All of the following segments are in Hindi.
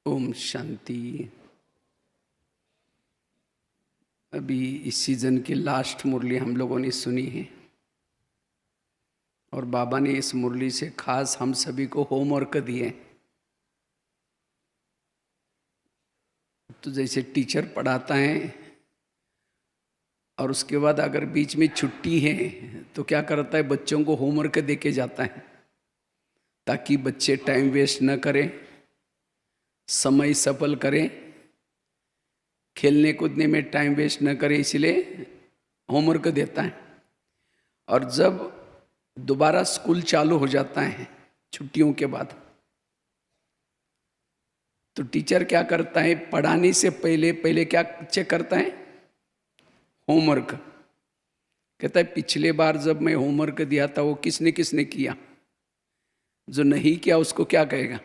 ओम शांति। अभी इस सीजन की लास्ट मुरली हम लोगों ने सुनी है और बाबा ने इस मुरली से खास हम सभी को होमवर्क दिए। तो जैसे टीचर पढ़ाता है और उसके बाद अगर बीच में छुट्टी है तो क्या करता है, बच्चों को होमवर्क दे के जाता है ताकि बच्चे टाइम वेस्ट न करें, समय सफल करें, खेलने कूदने में टाइम वेस्ट न करें, इसलिए होमवर्क देता है। और जब दोबारा स्कूल चालू हो जाता है छुट्टियों के बाद, तो टीचर क्या करता है, पढ़ाने से पहले क्या चेक करता है, होमवर्क। कहता है पिछले बार जब मैं होमवर्क दिया था वो किसने किसने किया, जो नहीं किया उसको क्या कहेगा,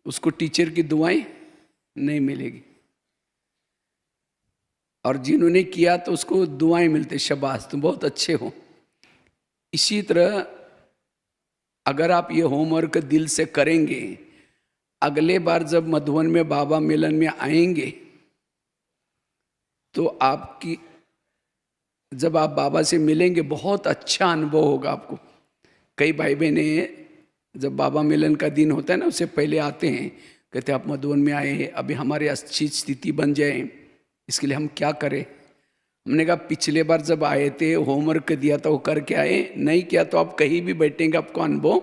उसको टीचर की दुआएं नहीं मिलेगी, और जिन्होंने किया तो उसको दुआएं मिलते, शाबाश तुम बहुत अच्छे हो। इसी तरह अगर आप ये होमवर्क दिल से करेंगे, अगले बार जब मधुबन में बाबा मिलन में आएंगे तो आपकी, जब आप बाबा से मिलेंगे बहुत अच्छा अनुभव होगा आपको। कई भाई बहने जब बाबा मिलन का दिन होता है ना, उससे पहले आते हैं, कहते आप मधुबन में आए हैं, अभी हमारी अच्छी स्थिति बन जाए, इसके लिए हम क्या करें। हमने कहा पिछले बार जब आए थे होमवर्क दिया था वो करके आए, नहीं किया तो आप कहीं भी बैठेंगे आपको अनुभव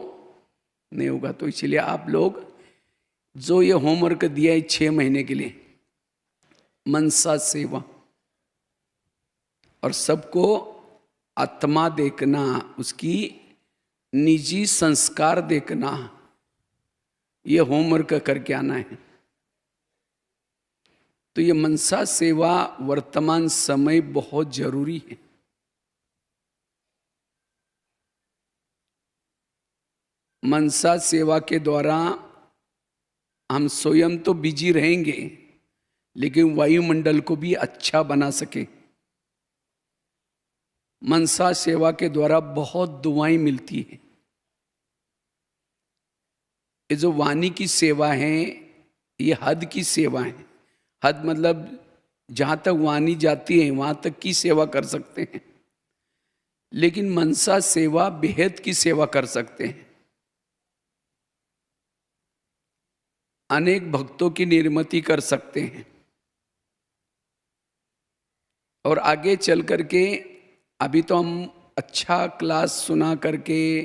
नहीं होगा। तो इसलिए आप लोग जो ये होमवर्क दिया है 6 महीने के लिए, मनसा सेवा और सबको आत्मा देखना, उसकी निजी संस्कार देखना, ये होमवर्क करके आना है। तो ये मनसा सेवा वर्तमान समय बहुत जरूरी है। मनसा सेवा के द्वारा हम स्वयं तो बिजी रहेंगे, लेकिन वायुमंडल को भी अच्छा बना सके। मनसा सेवा के द्वारा बहुत दुआएं मिलती है। ये जो वाणी की सेवा है ये हद की सेवा है। हद मतलब जहाँ तक वाणी जाती है वहाँ तक की सेवा कर सकते हैं, लेकिन मनसा सेवा बेहद की सेवा कर सकते हैं। अनेक भक्तों की निर्मति कर सकते हैं और आगे चल करके, अभी तो हम अच्छा क्लास सुना करके,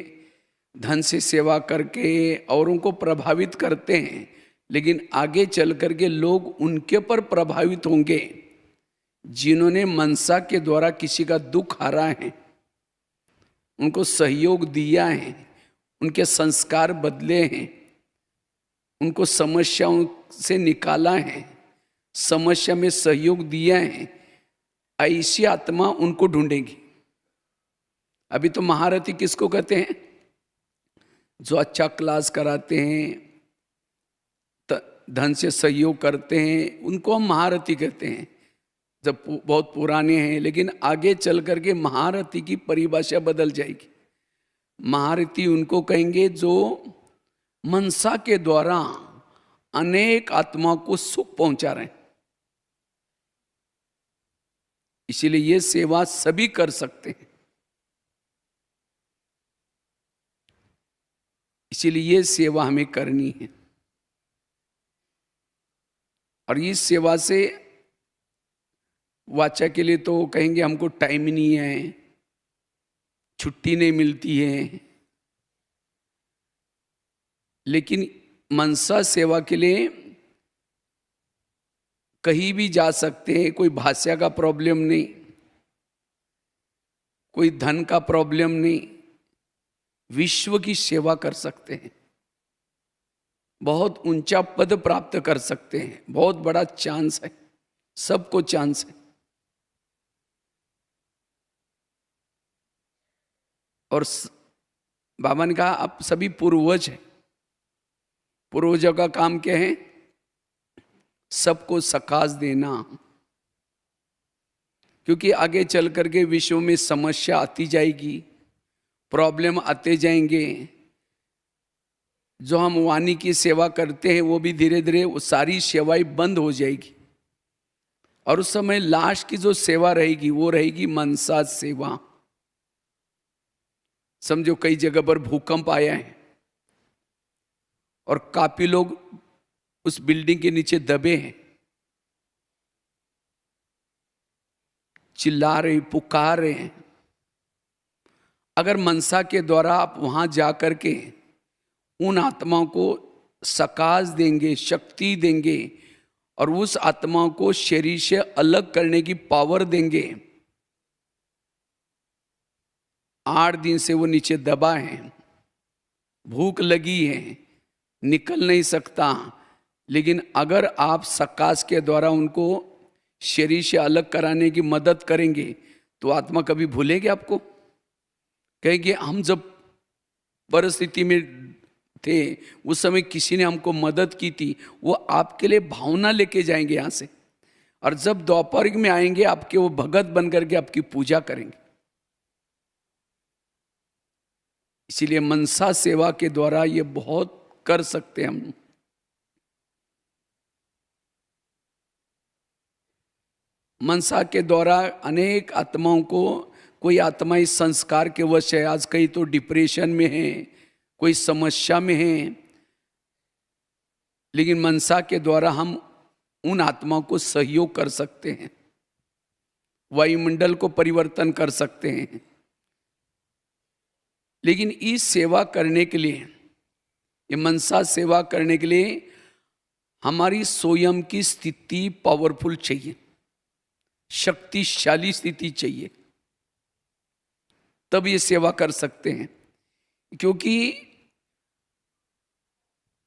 धन से सेवा करके औरों को प्रभावित करते हैं, लेकिन आगे चल करके लोग उनके पर प्रभावित होंगे जिन्होंने मनसा के द्वारा किसी का दुख हरा है, उनको सहयोग दिया है, उनके संस्कार बदले हैं, उनको समस्याओं से निकाला है, समस्या में सहयोग दिया है। ऐसी आत्मा उनको ढूंढेगी। अभी तो महारथी किसको कहते हैं, जो अच्छा क्लास कराते हैं, धन से सहयोग करते हैं, उनको हम महारथी कहते हैं जब बहुत पुराने हैं। लेकिन आगे चल करके महारथी की परिभाषा बदल जाएगी। महारथी उनको कहेंगे जो मनसा के द्वारा अनेक आत्मा को सुख पहुंचा रहे हैं। इसीलिए ये सेवा सभी कर सकते हैं। इसीलिए ये सेवा हमें करनी है। और इस सेवा से वाचा के लिए तो कहेंगे हमको टाइम ही नहीं है, छुट्टी नहीं मिलती है, लेकिन मनसा सेवा के लिए कहीं भी जा सकते हैं। कोई भाषा का प्रॉब्लम नहीं, कोई धन का प्रॉब्लम नहीं, विश्व की सेवा कर सकते हैं, बहुत ऊंचा पद प्राप्त कर सकते हैं। बहुत बड़ा चांस है, सबको चांस है। और बाबा ने कहा आप सभी पूर्वज हैं। पूर्वजों का काम क्या है, सबको सकाश देना, क्योंकि आगे चल करके विश्व में समस्या आती जाएगी, प्रॉब्लम आते जाएंगे, जो हम वाणी की सेवा करते हैं वो भी धीरे धीरे वो सारी सेवाएं बंद हो जाएगी, और उस समय लास्ट की जो सेवा रहेगी वो रहेगी मनसा सेवा। समझो कई जगह पर भूकंप आया है और काफी लोग उस बिल्डिंग के नीचे दबे हैं, चिल्ला रहे, पुकार रहे हैं। अगर मनसा के द्वारा आप वहां जाकर के उन आत्माओं को सकाश देंगे, शक्ति देंगे, और उस आत्माओं को शरीर से अलग करने की पावर देंगे। 8 दिन से वो नीचे दबा है, भूख लगी है, निकल नहीं सकता, लेकिन अगर आप सकाश के द्वारा उनको शरीर से अलग कराने की मदद करेंगे तो आत्मा कभी भूलेगी आपको? कहेंगे हम जब परिस्थिति में थे उस समय किसी ने हमको मदद की थी, वो आपके लिए भावना लेके जाएंगे यहाँ से, और जब द्वापर में आएंगे आपके वो भगत बन करके आपकी पूजा करेंगे। इसीलिए मनसा सेवा के द्वारा ये बहुत कर सकते हैं हम। मनसा के द्वारा अनेक आत्माओं को, कोई आत्मा इस संस्कार के वश है, आज कई तो डिप्रेशन में है, कोई समस्या में है, लेकिन मनसा के द्वारा हम उन आत्माओं को सहयोग कर सकते हैं, वायुमंडल को परिवर्तन कर सकते हैं। लेकिन इस सेवा करने के लिए, ये मनसा सेवा करने के लिए हमारी स्वयं की स्थिति पावरफुल चाहिए, शक्तिशाली स्थिति चाहिए, तब ये सेवा कर सकते हैं। क्योंकि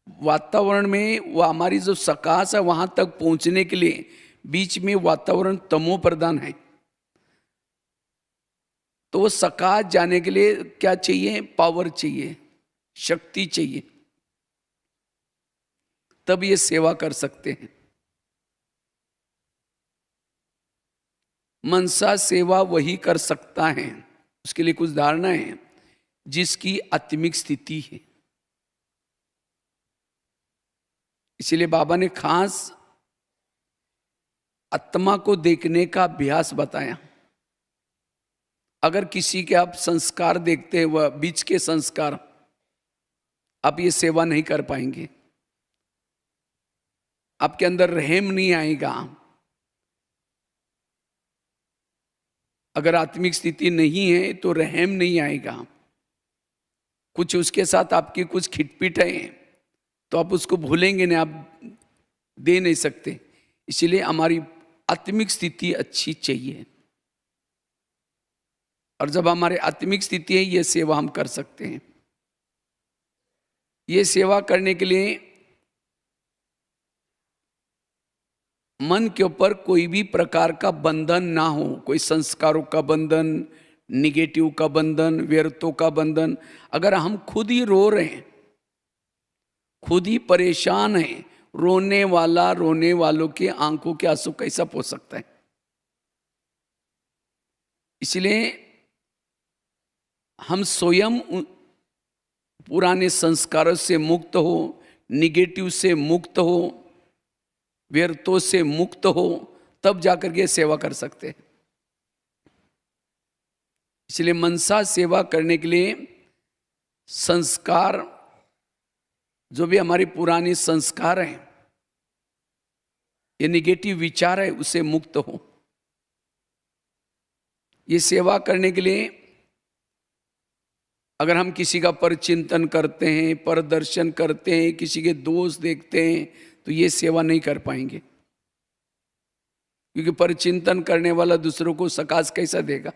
वातावरण में वो हमारी जो सकाश है वहां तक पहुंचने के लिए बीच में वातावरण तमो प्रधान है, तो वो सकाश जाने के लिए क्या चाहिए? पावर चाहिए, शक्ति चाहिए, तब ये सेवा कर सकते हैं। मनसा सेवा वही कर सकता है, उसके लिए कुछ धारणा है, जिसकी आत्मिक स्थिति है। इसलिए बाबा ने खास आत्मा को देखने का अभ्यास बताया। अगर किसी के आप संस्कार देखते हैं, वह बीच के संस्कार, आप ये सेवा नहीं कर पाएंगे, आपके अंदर रहम नहीं आएगा। अगर आत्मिक स्थिति नहीं है तो रहम नहीं आएगा। कुछ उसके साथ आपकी कुछ खिटपिट है तो आप उसको भूलेंगे नहीं, आप दे नहीं सकते। इसलिए हमारी आत्मिक स्थिति अच्छी चाहिए, और जब हमारे आत्मिक स्थिति है ये सेवा हम कर सकते हैं। ये सेवा करने के लिए मन के ऊपर कोई भी प्रकार का बंधन ना हो, कोई संस्कारों का बंधन, निगेटिव का बंधन, व्यर्थों का बंधन। अगर हम खुद ही रो रहे हैं, खुद ही परेशान हैं, रोने वालों के आंखों के आंसू कैसा पोंछ सकता है? इसलिए हम स्वयं पुराने संस्कारों से मुक्त हो, निगेटिव से मुक्त हो, व्यर्थों से मुक्त हो, तब जाकर के सेवा कर सकते हैं। इसलिए मनसा सेवा करने के लिए संस्कार, जो भी हमारी पुरानी संस्कार हैं, ये निगेटिव विचार है, उससे मुक्त हो। ये सेवा करने के लिए अगर हम किसी का परचिंतन करते हैं, परदर्शन करते हैं, किसी के दोष देखते हैं, तो ये सेवा नहीं कर पाएंगे। क्योंकि परचिंतन करने वाला दूसरों को सकाश कैसा देगा?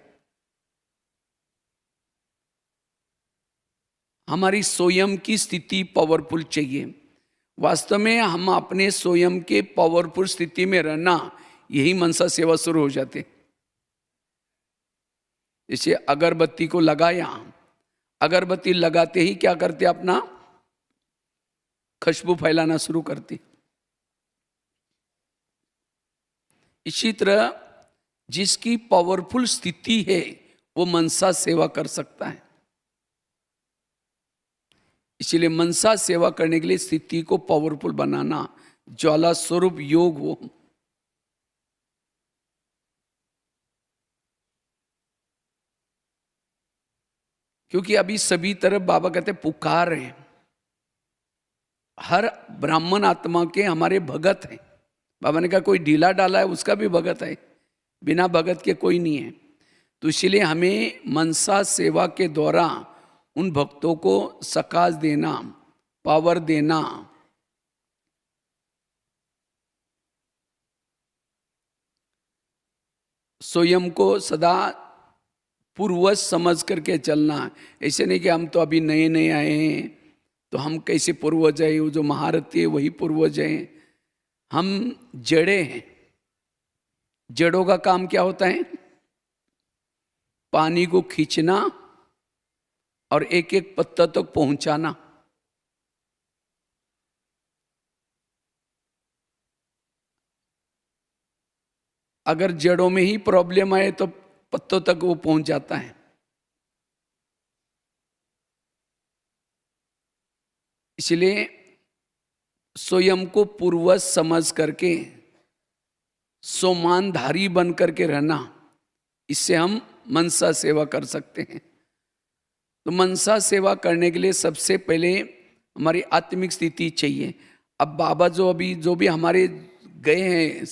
हमारी स्वयं की स्थिति पावरफुल चाहिए। वास्तव में हम अपने स्वयं के पावरफुल स्थिति में रहना, यही मनसा सेवा शुरू हो जाते। जैसे अगरबत्ती को लगाया, अगरबत्ती लगाते ही क्या करते? अपना खुशबू फैलाना शुरू करती। इसी तरह जिसकी पावरफुल स्थिति है वो मनसा सेवा कर सकता है। इसीलिए मनसा सेवा करने के लिए स्थिति को पावरफुल बनाना, ज्वाला स्वरूप योग हो। क्योंकि अभी सभी तरफ बाबा कहते पुकार हैं, हर ब्राह्मण आत्मा के हमारे भगत हैं। बाबा ने कहा कोई ढीला डाला है उसका भी भगत है, बिना भगत के कोई नहीं है। तो इसीलिए हमें मनसा सेवा के द्वारा उन भक्तों को सकाश देना, पावर देना। स्वयं को सदा पूर्वज समझ करके चलना। ऐसे नहीं कि हम तो अभी नए नए आए हैं तो हम कैसे पूर्वज हैं, वो जो महारथी है वही पूर्वज हैं। हम जड़े हैं, जड़ों का काम क्या होता है? पानी को खींचना और एक एक पत्ता तक पहुंचाना। अगर जड़ों में ही प्रॉब्लम आए तो पत्तों तक वो पहुंच जाता है। इसलिए स्वयं को पूर्वज समझ करके सोमानधारी बन करके रहना, इससे हम मनसा सेवा कर सकते हैं। तो मनसा सेवा करने के लिए सबसे पहले हमारी आत्मिक स्थिति चाहिए। अब बाबा जो भी हमारे गए हैं,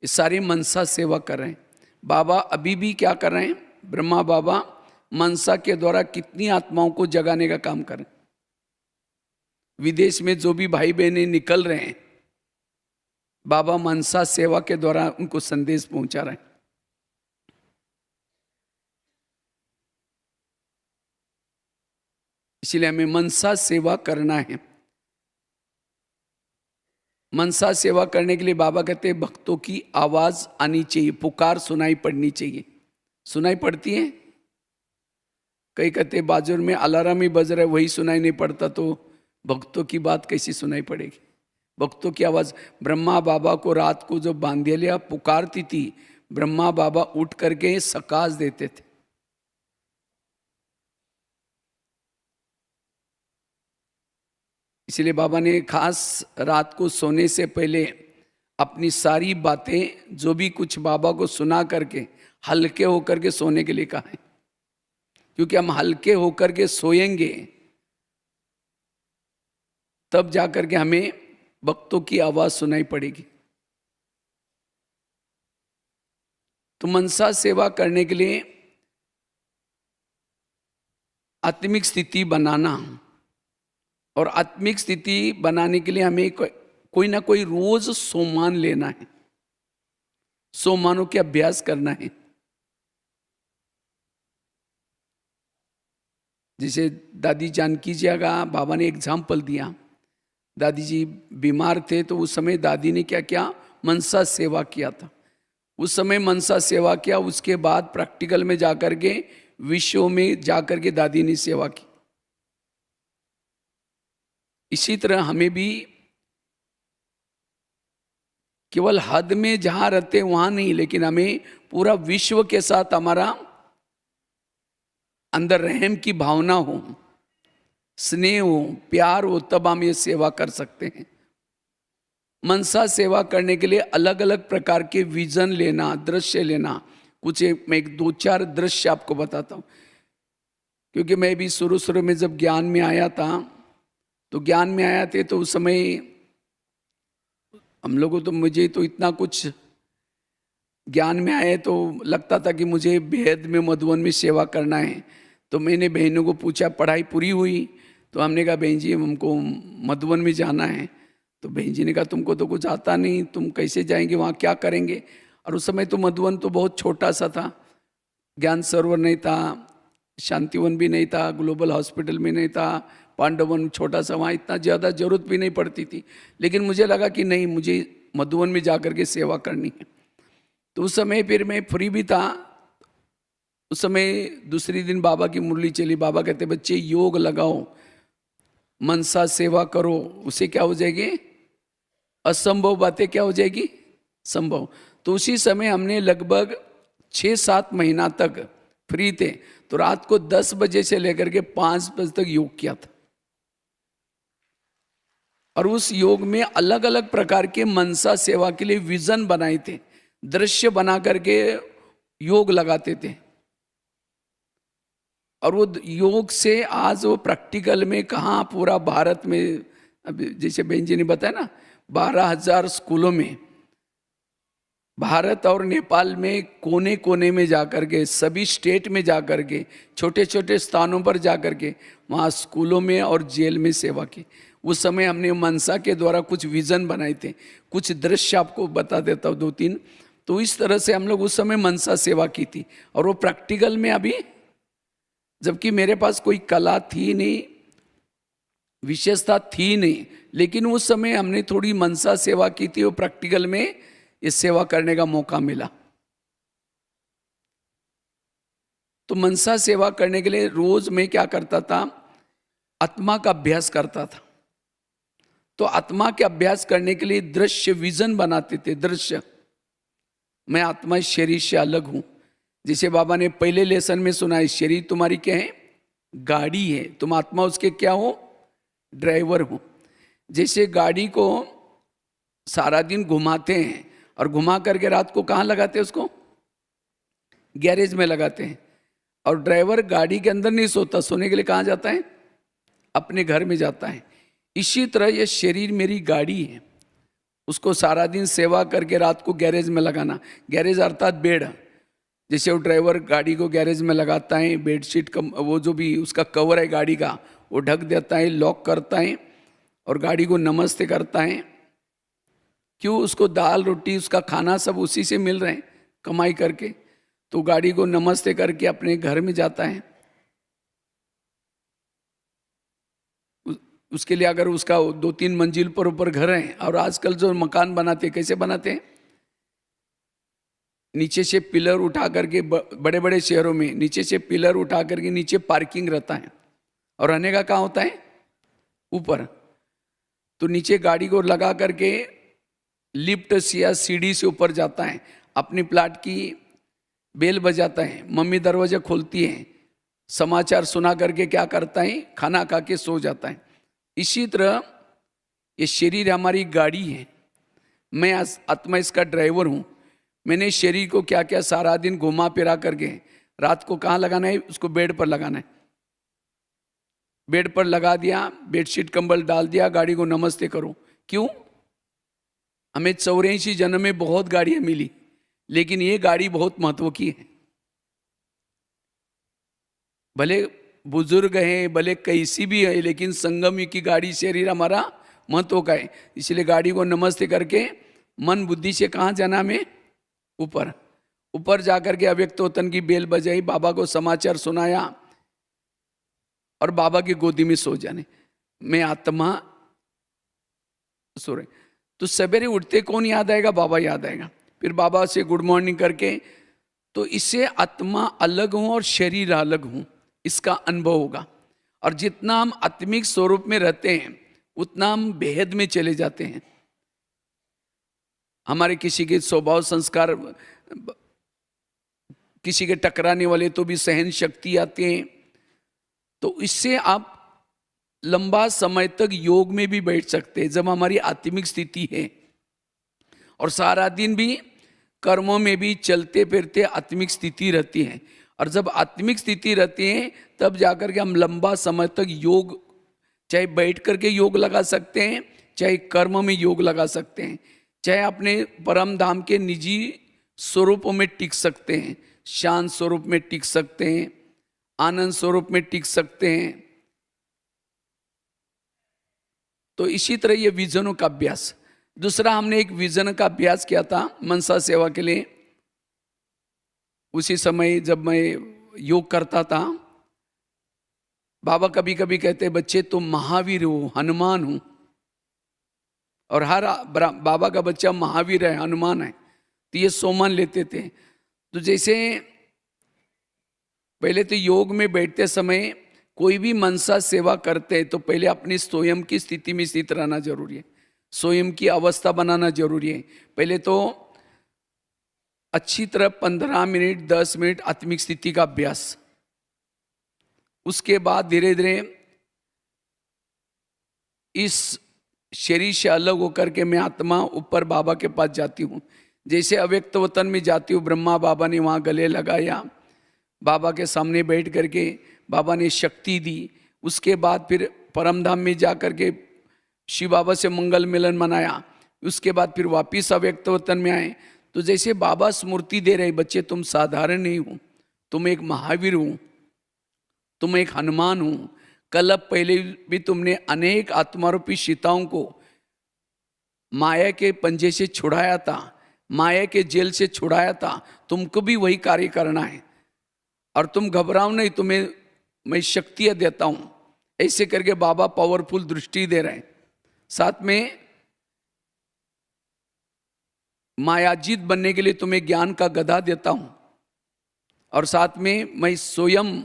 ये सारे मनसा सेवा कर रहे हैं। बाबा अभी भी क्या कर रहे हैं? ब्रह्मा बाबा मनसा के द्वारा कितनी आत्माओं को जगाने का काम कर रहे हैं। विदेश में जो भी भाई बहनें निकल रहे हैं, बाबा मनसा सेवा के द्वारा उनको संदेश पहुंचा रहे हैं। इसलिए हमें मनसा सेवा करना है। मनसा सेवा करने के लिए बाबा कहते हैं भक्तों की आवाज आनी चाहिए, पुकार सुनाई पड़नी चाहिए। सुनाई पड़ती है? कई कहते बाजुर में अलार्म ही बज रहा है वही सुनाई नहीं पड़ता, तो भक्तों की बात कैसी सुनाई पड़ेगी? भक्तों की आवाज। ब्रह्मा बाबा को रात को जो बांधेलिया पुकारती थी, ब्रह्मा बाबा उठ करके सकाश देते थे। इसलिए बाबा ने खास रात को सोने से पहले अपनी सारी बातें जो भी कुछ बाबा को सुना करके हल्के होकर के सोने के लिए कहा है। क्योंकि हम हल्के होकर के सोएंगे तब जाकर के हमें भक्तों की आवाज सुनाई पड़ेगी। तो मनसा सेवा करने के लिए आत्मिक स्थिति बनाना, और आत्मिक स्थिति बनाने के लिए हमें कोई ना कोई रोज सोमान लेना है, सोमानों के अभ्यास करना है। जैसे दादी जानकी जी का बाबा ने एग्जाम्पल दिया। दादी जी बीमार थे तो उस समय दादी ने क्या किया? मनसा सेवा किया था। उस समय मनसा सेवा किया, उसके बाद प्रैक्टिकल में जाकर के विश्व में जाकर के दादी ने सेवा की। इसी तरह हमें भी केवल हद में जहां रहते वहां नहीं, लेकिन हमें पूरा विश्व के साथ हमारा अंदर रहम की भावना हो, स्नेह हो, प्यार हो, तब हम ये सेवा कर सकते हैं। मनसा सेवा करने के लिए अलग अलग प्रकार के विजन लेना, दृश्य लेना। मैं एक दो चार दृश्य आपको बताता हूँ। क्योंकि मैं भी शुरू में जब ज्ञान में आया था, तो ज्ञान में आया थे तो उस समय हम लोगों तो मुझे तो इतना कुछ ज्ञान में आए तो लगता था कि मुझे भेद में मधुवन में सेवा करना है। तो मैंने बहनों को पूछा, पढ़ाई पूरी हुई? तो हमने कहा बहन जी हमको मधुवन में जाना है। तो बहन जी ने कहा तुमको तो कुछ आता नहीं, तुम कैसे जाएंगे वहाँ, क्या करेंगे? और उस समय तो मधुवन तो बहुत छोटा सा था, ज्ञान सरोवर नहीं था, शांतिवन भी नहीं था, ग्लोबल हॉस्पिटल में नहीं था, पांडवन छोटा सा, वहाँ इतना ज़्यादा जरूरत भी नहीं पड़ती थी। लेकिन मुझे लगा कि नहीं, मुझे मधुवन में जाकर के सेवा करनी है। तो उस समय फिर मैं फ्री भी था। उस समय दूसरी दिन बाबा की मुरली चली। बाबा कहते बच्चे योग लगाओ, मनसा सेवा करो, उसे क्या हो जाएगी? असंभव बातें क्या हो जाएगी? संभव। तो उसी समय हमने लगभग 6-7 महीना तक फ्री थे, तो रात को 10 बजे से लेकर के 5 बजे तक योग किया था। और उस योग में अलग अलग प्रकार के मनसा सेवा के लिए विजन बनाए थे, दृश्य बना करके योग लगाते थे। और वो योग से आज वो प्रैक्टिकल में कहाँ पूरा भारत में, अभी जैसे बहन जी ने बताया ना, 12,000 स्कूलों में, भारत और नेपाल में कोने कोने में जाकर के, सभी स्टेट में जाकर के, छोटे छोटे स्थानों पर जाकर के वहाँ स्कूलों में और जेल में सेवा की। उस समय हमने मनसा के द्वारा कुछ विजन बनाए थे, कुछ दृश्य आपको बता देता हूँ 2-3। तो इस तरह से हम लोग उस समय मनसा सेवा की थी, और वो प्रैक्टिकल में अभी, जबकि मेरे पास कोई कला थी नहीं, विशेषता थी नहीं, लेकिन उस समय हमने थोड़ी मनसा सेवा की थी, वो प्रैक्टिकल में इस सेवा करने का मौका मिला। तो मनसा सेवा करने के लिए रोज मैं क्या करता था, आत्मा का अभ्यास करता था। तो आत्मा के अभ्यास करने के लिए दृश्य विजन बनाते थे, दृश्य। मैं आत्मा इस शरीर से अलग हूं। जिसे बाबा ने पहले लेसन में सुना है, शरीर तुम्हारी क्या है, गाड़ी है, तुम आत्मा उसके क्या हो, ड्राइवर हो। जैसे गाड़ी को सारा दिन घुमाते हैं और घुमा करके रात को कहाँ लगाते हैं, उसको गैरेज में लगाते हैं, और ड्राइवर गाड़ी के अंदर नहीं सोता, सोने के लिए कहाँ जाता है, अपने घर में जाता है। इसी तरह ये शरीर मेरी गाड़ी है, उसको सारा दिन सेवा करके रात को गैरेज में लगाना। गैरेज अर्थात बेड। जैसे वो ड्राइवर गाड़ी को गैरेज में लगाता है, बेडशीट वो जो भी उसका कवर है गाड़ी का, वो ढक देता है, लॉक करता है और गाड़ी को नमस्ते करता है। क्यों, उसको दाल रोटी उसका खाना सब उसी से मिल रहे हैं कमाई करके, तो गाड़ी को नमस्ते करके अपने घर में जाता है। उसके लिए अगर उसका 2-3 मंजिल पर ऊपर घर है, और आजकल जो मकान बनाते हैं कैसे बनाते हैं, नीचे से पिलर उठा करके, बड़े बड़े शहरों में नीचे से पिलर उठा करके नीचे पार्किंग रहता है, और रहने का कहाँ होता है, ऊपर। तो नीचे गाड़ी को लगा करके लिफ्ट से या सीढ़ी से ऊपर जाता है, अपनी प्लाट की बेल बजाता है, मम्मी दरवाजा खोलती है, समाचार सुना करके क्या करता है, खाना खा के सो जाता है। इसी तरह ये शरीर हमारी गाड़ी है, मैं आत्मा इसका ड्राइवर हूँ। मैंने शरीर को क्या क्या सारा दिन घुमा फिरा करके रात को कहाँ लगाना है, उसको बेड पर लगाना है। बेड पर लगा दिया, बेडशीट कंबल डाल दिया, गाड़ी को नमस्ते करो। क्यों, हमें 84 जन्म में बहुत गाड़ियां मिली, लेकिन ये गाड़ी बहुत महत्व की है। भले बुजुर्ग है, भले कैसी भी है, लेकिन संगम की गाड़ी शरीर हमारा महत्व का है। इसलिए गाड़ी को नमस्ते करके मन बुद्धि से कहाँ जाना हमें, ऊपर। ऊपर जाकर के अव्यक्त वतन की बेल बजाई, बाबा को समाचार सुनाया और बाबा की गोदी में सो जाने। मैं आत्मा सो रहे। तो सवेरे उठते कौन याद आएगा, बाबा याद आएगा। फिर बाबा से गुड मॉर्निंग करके, तो इससे आत्मा अलग हूं और शरीर अलग हूं, इसका अनुभव होगा। और जितना हम आत्मिक स्वरूप में रहते हैं उतना हम भेद में चले जाते हैं। हमारे किसी के स्वभाव संस्कार, किसी के टकराने वाले तो भी सहन शक्ति आती है। तो इससे आप लंबा समय तक योग में भी बैठ सकते हैं जब हमारी आत्मिक स्थिति है, और सारा दिन भी कर्मों में भी चलते फिरते आत्मिक स्थिति रहती है। और जब आत्मिक स्थिति रहती है तब जाकर के हम लंबा समय तक योग, चाहे बैठ करके योग लगा सकते हैं, चाहे कर्म में योग लगा सकते हैं, चाहे अपने परम धाम के निजी स्वरूपों में टिक सकते हैं, शांत स्वरूप में टिक सकते हैं, आनंद स्वरूप में टिक सकते हैं। तो इसी तरह ये विजनों का अभ्यास। दूसरा, हमने एक विजन का अभ्यास किया था मनसा सेवा के लिए। उसी समय जब मैं योग करता था, बाबा कभी कभी कहते, बच्चे तुम महावीर हो, हनुमान हो। और हर बाबा का बच्चा महावीर है, हनुमान है, तो ये सोमन लेते थे। तो जैसे पहले तो योग में बैठते समय कोई भी मनसा सेवा करते हैं तो पहले अपनी स्वयं की स्थिति में स्थित रहना जरूरी है, स्वयं की अवस्था बनाना जरूरी है। पहले तो अच्छी तरह 15 मिनट 10 मिनट आत्मिक स्थिति का अभ्यास, उसके बाद धीरे धीरे इस शरीर से अलग होकर के मैं आत्मा ऊपर बाबा के पास जाती हूँ। जैसे अव्यक्त वतन में जाती हूँ, ब्रह्मा बाबा ने वहाँ गले लगाया, बाबा के सामने बैठ करके बाबा ने शक्ति दी। उसके बाद फिर परमधाम में जा कर के शिव बाबा से मंगल मिलन मनाया। उसके बाद फिर वापिस अव्यक्त वतन में आए। तो जैसे बाबा स्मृति दे रहे, बच्चे तुम साधारण नहीं हो, तुम एक महावीर हो, तुम एक हनुमान हो। कल पहले भी तुमने अनेक आत्मारूपी सीताओं को माया के पंजे से छुड़ाया था, माया के जेल से छुड़ाया था, तुमको भी वही कार्य करना है। और तुम घबराओ नहीं, तुम्हें मैं शक्तियाँ देता हूँ। ऐसे करके बाबा पावरफुल दृष्टि दे रहे हैं। साथ में मायाजीत बनने के लिए तुम्हें ज्ञान का गदा देता हूँ। और साथ में मैं स्वयं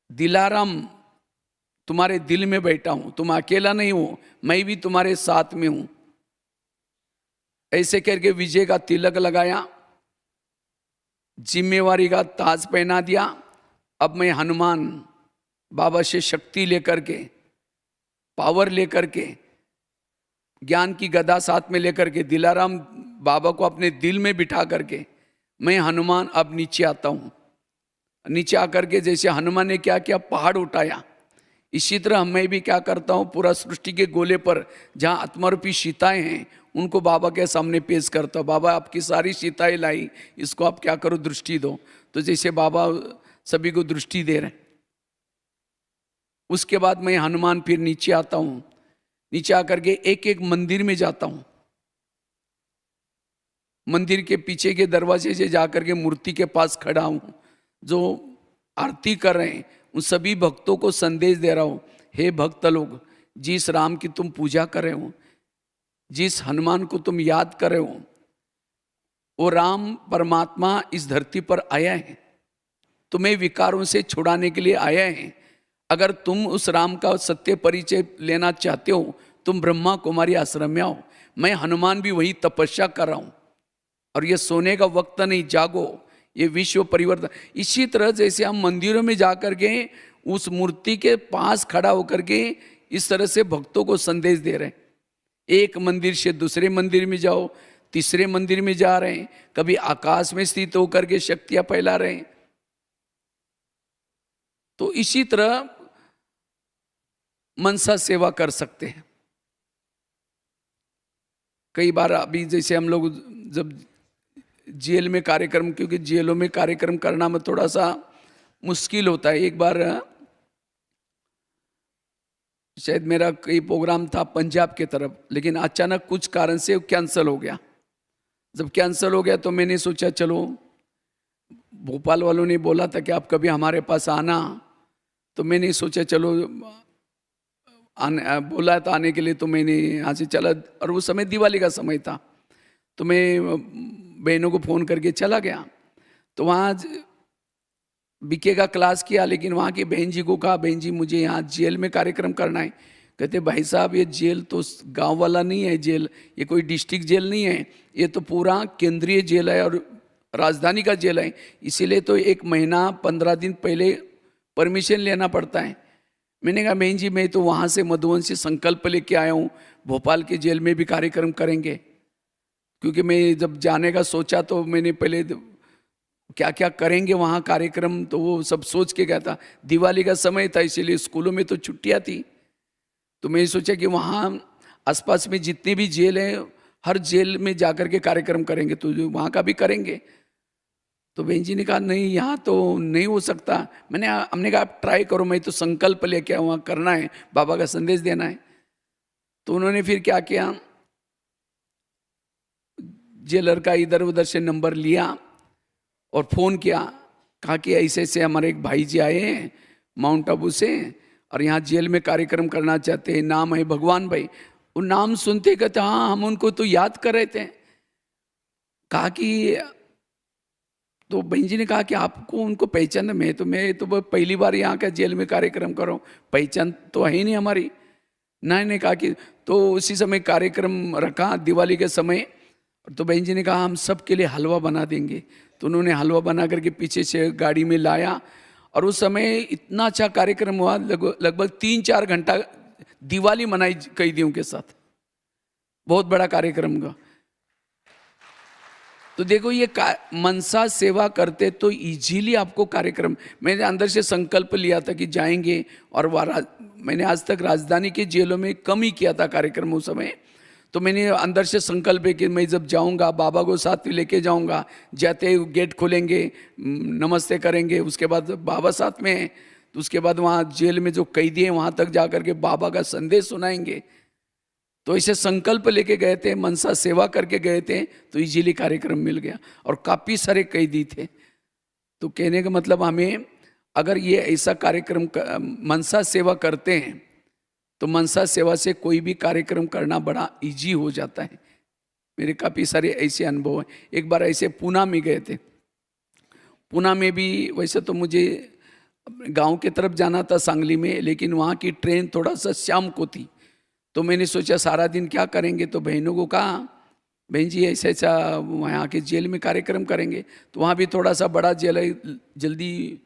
दिलाराम तुम्हारे दिल में बैठा हूं, तुम अकेला नहीं हो, मैं भी तुम्हारे साथ में हूं। ऐसे करके विजय का तिलक लगाया, जिम्मेवारी का ताज पहना दिया। अब मैं हनुमान बाबा से शक्ति लेकर के, पावर लेकर के, ज्ञान की गदा साथ में लेकर के, दिलाराम बाबा को अपने दिल में बिठा करके मैं हनुमान अब नीचे आता हूं। नीचे आकर के जैसे हनुमान ने क्या किया, पहाड़ उठाया, इसी तरह मैं भी क्या करता हूँ, पूरा सृष्टि के गोले पर जहाँ आत्मारूपी सीताएं हैं उनको बाबा के सामने पेश करता हूँ। बाबा आपकी सारी सीताएं लाई, इसको आप क्या करो, दृष्टि दो। तो जैसे बाबा सभी को दृष्टि दे रहे हैं। उसके बाद मैं हनुमान फिर नीचे आता हूँ। नीचे आकर के एक एक मंदिर में जाता हूँ। मंदिर के पीछे के दरवाजे से जाकर के मूर्ति के पास खड़ा हूँ। जो आरती कर रहे हैं उन सभी भक्तों को संदेश दे रहा हूँ, हे भक्त लोग, जिस राम की तुम पूजा कर रहे हो, जिस हनुमान को तुम याद कर रहे हो, वो राम परमात्मा इस धरती पर आया है, तुम्हें विकारों से छुड़ाने के लिए आया है। अगर तुम उस राम का सत्य परिचय लेना चाहते हो, तुम ब्रह्मा कुमारी आश्रम में आओ। मैं हनुमान भी वही तपस्या कर रहा हूँ। और ये सोने का वक्त नहीं, जागो, ये विश्व परिवर्तन। इसी तरह जैसे हम मंदिरों में जाकर के उस मूर्ति के पास खड़ा होकर के इस तरह से भक्तों को संदेश दे रहे हैं। एक मंदिर से दूसरे मंदिर में जाओ, तीसरे मंदिर में जा रहे हैं, कभी आकाश में स्थित होकर के शक्तियां फैला रहे हैं। तो इसी तरह मनसा सेवा कर सकते हैं। कई बार अभी जैसे हम लोग जब जेल में कार्यक्रम, क्योंकि जेलों में कार्यक्रम करना में थोड़ा सा मुश्किल होता है। एक बार शायद मेरा कोई प्रोग्राम था पंजाब के तरफ, लेकिन अचानक कुछ कारण से कैंसिल हो गया। जब कैंसिल हो गया तो मैंने सोचा चलो, भोपाल वालों ने बोला था कि आप कभी हमारे पास आना, तो मैंने सोचा चलो आने, बोला था आने के लिए, तो मैंने यहाँ से चला। और उस समय दिवाली का समय था, तो मैं बहनों को फ़ोन करके चला गया। तो वहाँ बीके का क्लास किया, लेकिन वहाँ की बहन जी को कहा, बहन जी मुझे यहाँ जेल में कार्यक्रम करना है। कहते भाई साहब ये जेल तो गांव वाला नहीं है जेल, ये कोई डिस्ट्रिक्ट जेल नहीं है, ये तो पूरा केंद्रीय जेल है और राजधानी का जेल है, इसीलिए तो 1 महीना 15 दिन पहले परमिशन लेना पड़ता है। मैंने कहा बहन जी मैं तो वहाँ से मधुबन से संकल्प लेके आया हूँ, भोपाल के जेल में भी कार्यक्रम करेंगे। क्योंकि मैं जब जाने का सोचा तो मैंने पहले क्या क्या करेंगे वहाँ कार्यक्रम, तो वो सब सोच के गया था। दिवाली का समय था, इसीलिए स्कूलों में तो छुट्टियाँ थी। तो मैं सोचा कि वहाँ आसपास में जितने भी जेल हैं, हर जेल में जाकर के कार्यक्रम करेंगे, तो वहाँ का भी करेंगे। तो बहन जी ने कहा नहीं यहाँ तो नहीं हो सकता। हमने कहा आप ट्राई करो, मैं तो संकल्प लेके वहाँ करना है, बाबा का संदेश देना है। तो उन्होंने फिर क्या किया, जेलर का इधर उधर से नंबर लिया और फ़ोन किया, कहा कि ऐसे ऐसे हमारे एक भाई जी आए हैं माउंट आबू से और यहाँ जेल में कार्यक्रम करना चाहते हैं, नाम है भगवान भाई। वो नाम सुनते कहते हाँ हम उनको तो याद कर रहे थे। कहा कि तो बहन जी ने कहा कि आपको उनको पहचान, मैं तो पहली बार यहाँ का जेल में कार्यक्रम कर रहा हूँ, पहचान तो है ही नहीं हमारी। नहीं कहा कि तो उसी समय कार्यक्रम रखा दिवाली के समय। तो बहन जी ने कहा हम सब के लिए हलवा बना देंगे। तो उन्होंने हलवा बना करके पीछे से गाड़ी में लाया और उस समय इतना अच्छा कार्यक्रम हुआ, लगभग 3-4 घंटा दिवाली मनाई कैदियों के साथ, बहुत बड़ा कार्यक्रम का। तो देखो ये मनसा सेवा करते तो इजीली आपको कार्यक्रम, मैंने अंदर से संकल्प लिया था कि जाएंगे, और मैंने आज तक राजधानी के जेलों में कम ही किया था कार्यक्रम उस समय। तो मैंने अंदर से संकल्प है कि मैं जब जाऊंगा बाबा को साथ में लेके जाऊंगा, जाते ही गेट खोलेंगे, नमस्ते करेंगे, उसके बाद बाबा साथ में है, तो उसके बाद वहाँ जेल में जो कैदी हैं वहाँ तक जा करके बाबा का संदेश सुनाएंगे। तो ऐसे संकल्प लेके गए थे, मनसा सेवा करके गए थे, तो इजीली कार्यक्रम मिल गया, और काफ़ी सारे कैदी थे। तो कहने का मतलब हमें अगर ये ऐसा कार्यक्रम मनसा सेवा करते हैं तो मनसा सेवा से कोई भी कार्यक्रम करना बड़ा इजी हो जाता है। मेरे काफ़ी सारे ऐसे अनुभव हैं। एक बार ऐसे पूना में गए थे, पूना में भी वैसे तो मुझे गांव के तरफ जाना था सांगली में, लेकिन वहाँ की ट्रेन थोड़ा सा शाम को थी, तो मैंने सोचा सारा दिन क्या करेंगे, तो बहनों को कहा बहन जी ऐसा ऐसा वहाँ के जेल में कार्यक्रम करेंगे। तो वहाँ भी थोड़ा सा बड़ा जेल है, जल्दी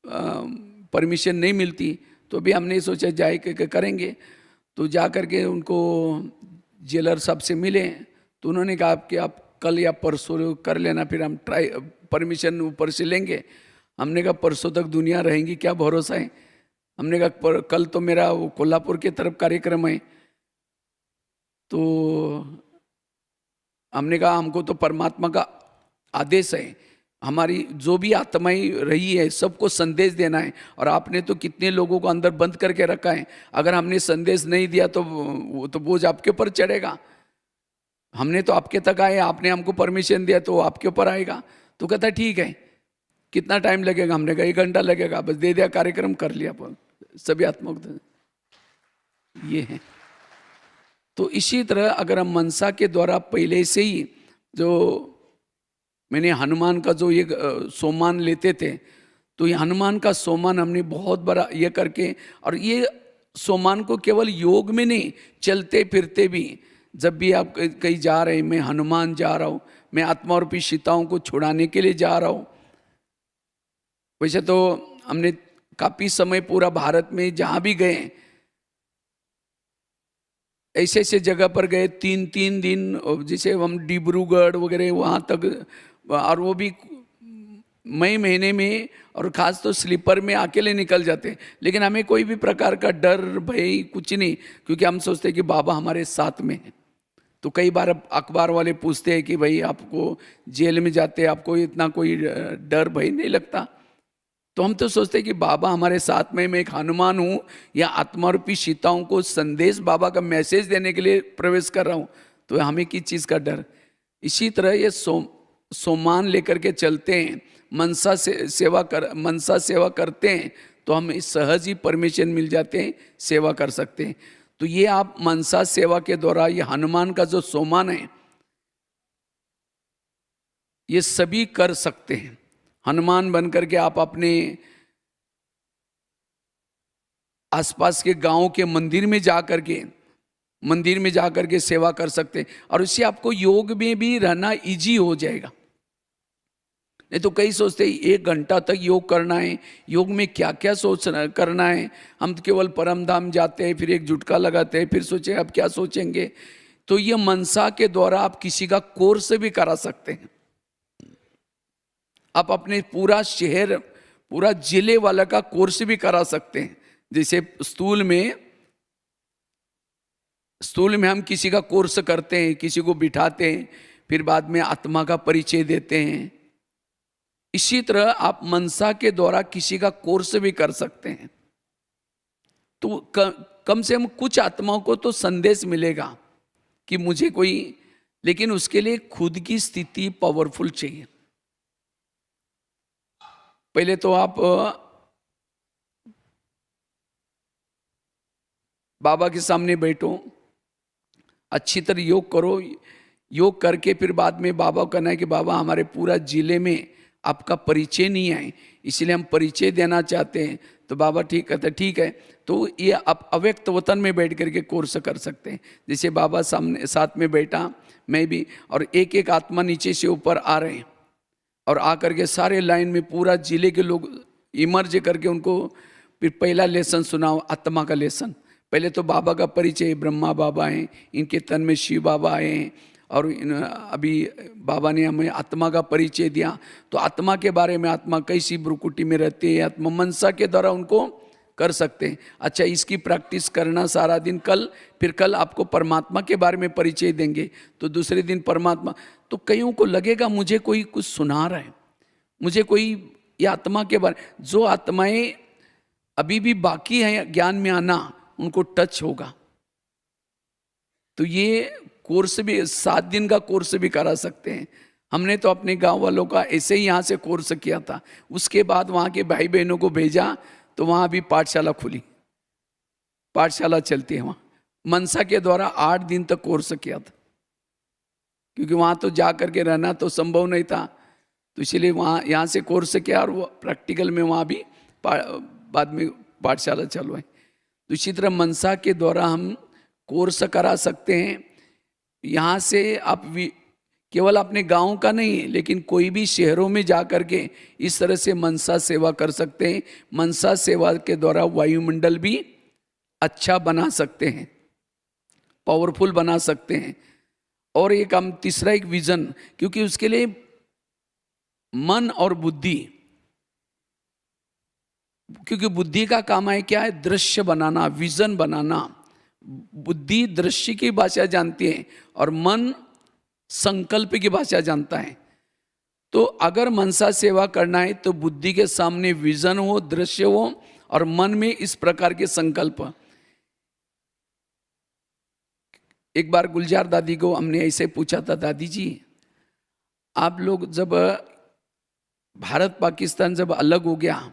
परमिशन नहीं मिलती, तो भी हमने सोचा जाए के करेंगे। तो जा कर के उनको जेलर साहब से मिले, तो उन्होंने कहा कि आप कल या परसों कर लेना, फिर हम परमिशन ऊपर से लेंगे। हमने कहा परसों तक दुनिया रहेंगी क्या भरोसा है। हमने कहा कल तो मेरा वो कोल्हापुर के तरफ कार्यक्रम है। तो हमने कहा हमको तो परमात्मा का आदेश है, हमारी जो भी आत्माएं रही है सबको संदेश देना है, और आपने तो कितने लोगों को अंदर बंद करके रखा है, अगर हमने संदेश नहीं दिया तो वो तो बोझ आपके ऊपर चढ़ेगा। हमने तो आपके तक आए, आपने हमको परमिशन दिया तो आपके ऊपर आएगा। तो कहता ठीक है, कितना टाइम लगेगा। हमने कहा 1 घंटा लगेगा, बस दे दिया, कार्यक्रम कर लिया, सभी आत्माओं ये है। तो इसी तरह अगर हम मनसा के द्वारा पहले से ही, जो मैंने हनुमान का जो ये सोमान लेते थे, तो ये हनुमान का सोमान हमने बहुत बड़ा ये करके, और ये सोमान को केवल योग में नहीं, चलते फिरते भी, जब भी आप कहीं जा रहे हैं, मैं हनुमान जा रहा हूँ, मैं आत्मा रूपी सीताओं को छुड़ाने के लिए जा रहा हूँ। वैसे तो हमने काफ़ी समय पूरा भारत में जहाँ भी गए, ऐसे ऐसे जगह पर गए, 3-3 दिन, जैसे हम डिब्रूगढ़ वगैरह वहाँ तक, और वो भी मई महीने में, और ख़ास तो स्लीपर में अकेले निकल जाते। लेकिन हमें कोई भी प्रकार का डर भय कुछ नहीं, क्योंकि हम सोचते हैं कि बाबा हमारे साथ में है। तो कई बार अखबार वाले पूछते हैं कि भाई आपको जेल में जाते आपको इतना कोई डर भय नहीं लगता, तो हम तो सोचते हैं कि बाबा हमारे साथ में, मैं एक हनुमान हूँ या आत्मा रूपी सीताओं को संदेश बाबा का मैसेज देने के लिए प्रवेश कर रहा हूँ, तो हमें किस चीज़ का डर। इसी तरह ये सोमान लेकर के चलते हैं, मनसा सेवा करते हैं, तो हम इस सहज ही परमिशन मिल जाते हैं, सेवा कर सकते हैं। तो ये आप मनसा सेवा के द्वारा ये हनुमान का जो सोमान है, ये सभी कर सकते हैं। हनुमान बन करके आप अपने आसपास के गांव के मंदिर में जा करके सेवा कर सकते हैं, और इससे आपको योग में भी रहना इजी हो जाएगा। नहीं तो कई सोचते हैं 1 घंटा तक योग करना है, योग में क्या क्या करना है। हम तो केवल परम धाम जाते हैं, फिर एक झुटका लगाते हैं, फिर सोचे अब क्या सोचेंगे। तो ये मनसा के द्वारा आप किसी का कोर्स भी करा सकते हैं। आप अपने पूरा शहर, पूरा जिले वाला का कोर्स भी करा सकते हैं। जैसे स्थूल में हम किसी का कोर्स करते हैं, किसी को बिठाते हैं, फिर बाद में आत्मा का परिचय देते हैं। इसी तरह आप मनसा के द्वारा किसी का कोर्स भी कर सकते हैं। तो कम से कम कुछ आत्माओं को तो संदेश मिलेगा कि मुझे कोई, लेकिन उसके लिए खुद की स्थिति पावरफुल चाहिए। पहले तो आप बाबा के सामने बैठो, अच्छी तरह योग करो, योग करके फिर बाद में बाबा को कहना है कि बाबा हमारे पूरा जिले में आपका परिचय नहीं है, इसलिए हम परिचय देना चाहते हैं। तो बाबा ठीक कहते ठीक है। तो ये आप अव्यक्त वतन में बैठ करके कोर्स कर सकते हैं। जैसे बाबा सामने साथ में बैठा, मैं भी, और एक एक आत्मा नीचे से ऊपर आ रहे हैं, और आकर के सारे लाइन में पूरा जिले के लोग इमर्ज करके उनको फिर पहला लेसन सुनाओ, आत्मा का लेसन। पहले तो बाबा का परिचय, ब्रह्मा बाबा हैं, इनके तन में शिव बाबा आए हैं, और अभी बाबा ने हमें आत्मा का परिचय दिया। तो आत्मा के बारे में, आत्मा कैसी ब्रुकुटी में रहती है, आत्मा मनसा के द्वारा उनको कर सकते हैं। अच्छा, इसकी प्रैक्टिस करना सारा दिन। फिर कल आपको परमात्मा के बारे में परिचय देंगे, तो दूसरे दिन परमात्मा। तो कईयों को लगेगा मुझे कोई कुछ सुना रहा है, मुझे कोई ये आत्मा के बारे, जो आत्माएं अभी भी बाकी हैं ज्ञान में आना, उनको टच होगा। तो ये कोर्स भी 7 दिन का कोर्स भी करा सकते हैं। हमने तो अपने गांव वालों का ऐसे ही यहाँ से कोर्स किया था। उसके बाद वहाँ के भाई बहनों को भेजा, तो वहाँ भी पाठशाला खुली, पाठशाला चलती है वहाँ। मनसा के द्वारा 8 दिन तक कोर्स किया था, क्योंकि वहाँ तो जा करके रहना तो संभव नहीं था, तो इसलिए वहाँ यहाँ से कोर्स किया, और वो प्रैक्टिकल में वहाँ भी बाद में पाठशाला चालू है। तो इसी तरह मनसा के द्वारा हम कोर्स करा सकते हैं। यहाँ से आप केवल अपने गांव का नहीं, लेकिन कोई भी शहरों में जा कर के इस तरह से मनसा सेवा कर सकते हैं। मनसा सेवा के द्वारा वायुमंडल भी अच्छा बना सकते हैं, पावरफुल बना सकते हैं। और एक हम तीसरा एक विजन, क्योंकि उसके लिए मन और बुद्धि, क्योंकि बुद्धि का काम है क्या है, दृश्य बनाना, विजन बनाना। बुद्धि दृश्य की भाषा जानती है और मन संकल्प की भाषा जानता है। तो अगर मनसा सेवा करना है तो बुद्धि के सामने विजन हो, दृश्य हो, और मन में इस प्रकार के संकल्प। एक बार गुलजार दादी को हमने ऐसे पूछा था, दादी जी आप लोग जब भारत पाकिस्तान जब अलग हो गया,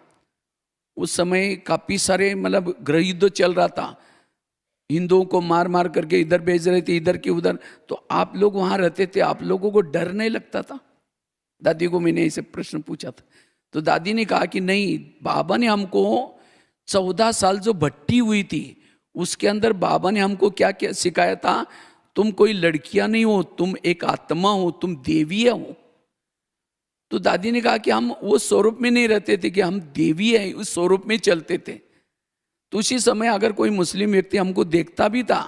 उस समय काफी सारे मतलब गृह युद्ध चल रहा था, हिंदुओं को मार मार करके इधर भेज रहे थे, इधर की उधर, तो आप लोग वहां रहते थे, आप लोगों को डर नहीं लगता था? दादी को मैंने ऐसे प्रश्न पूछा था, तो दादी ने कहा कि नहीं, बाबा ने हमको 14 साल जो भट्टी हुई थी, उसके अंदर बाबा ने हमको क्या क्या सिखाया था, तुम कोई लड़कियां नहीं हो, तुम एक आत्मा हो, तुम देवी हो। तो दादी ने कहा कि हम वो स्वरूप में नहीं रहते थे कि हम देवी हैं, उस स्वरूप में चलते थे। तो उसी समय अगर कोई मुस्लिम व्यक्ति हमको देखता भी था,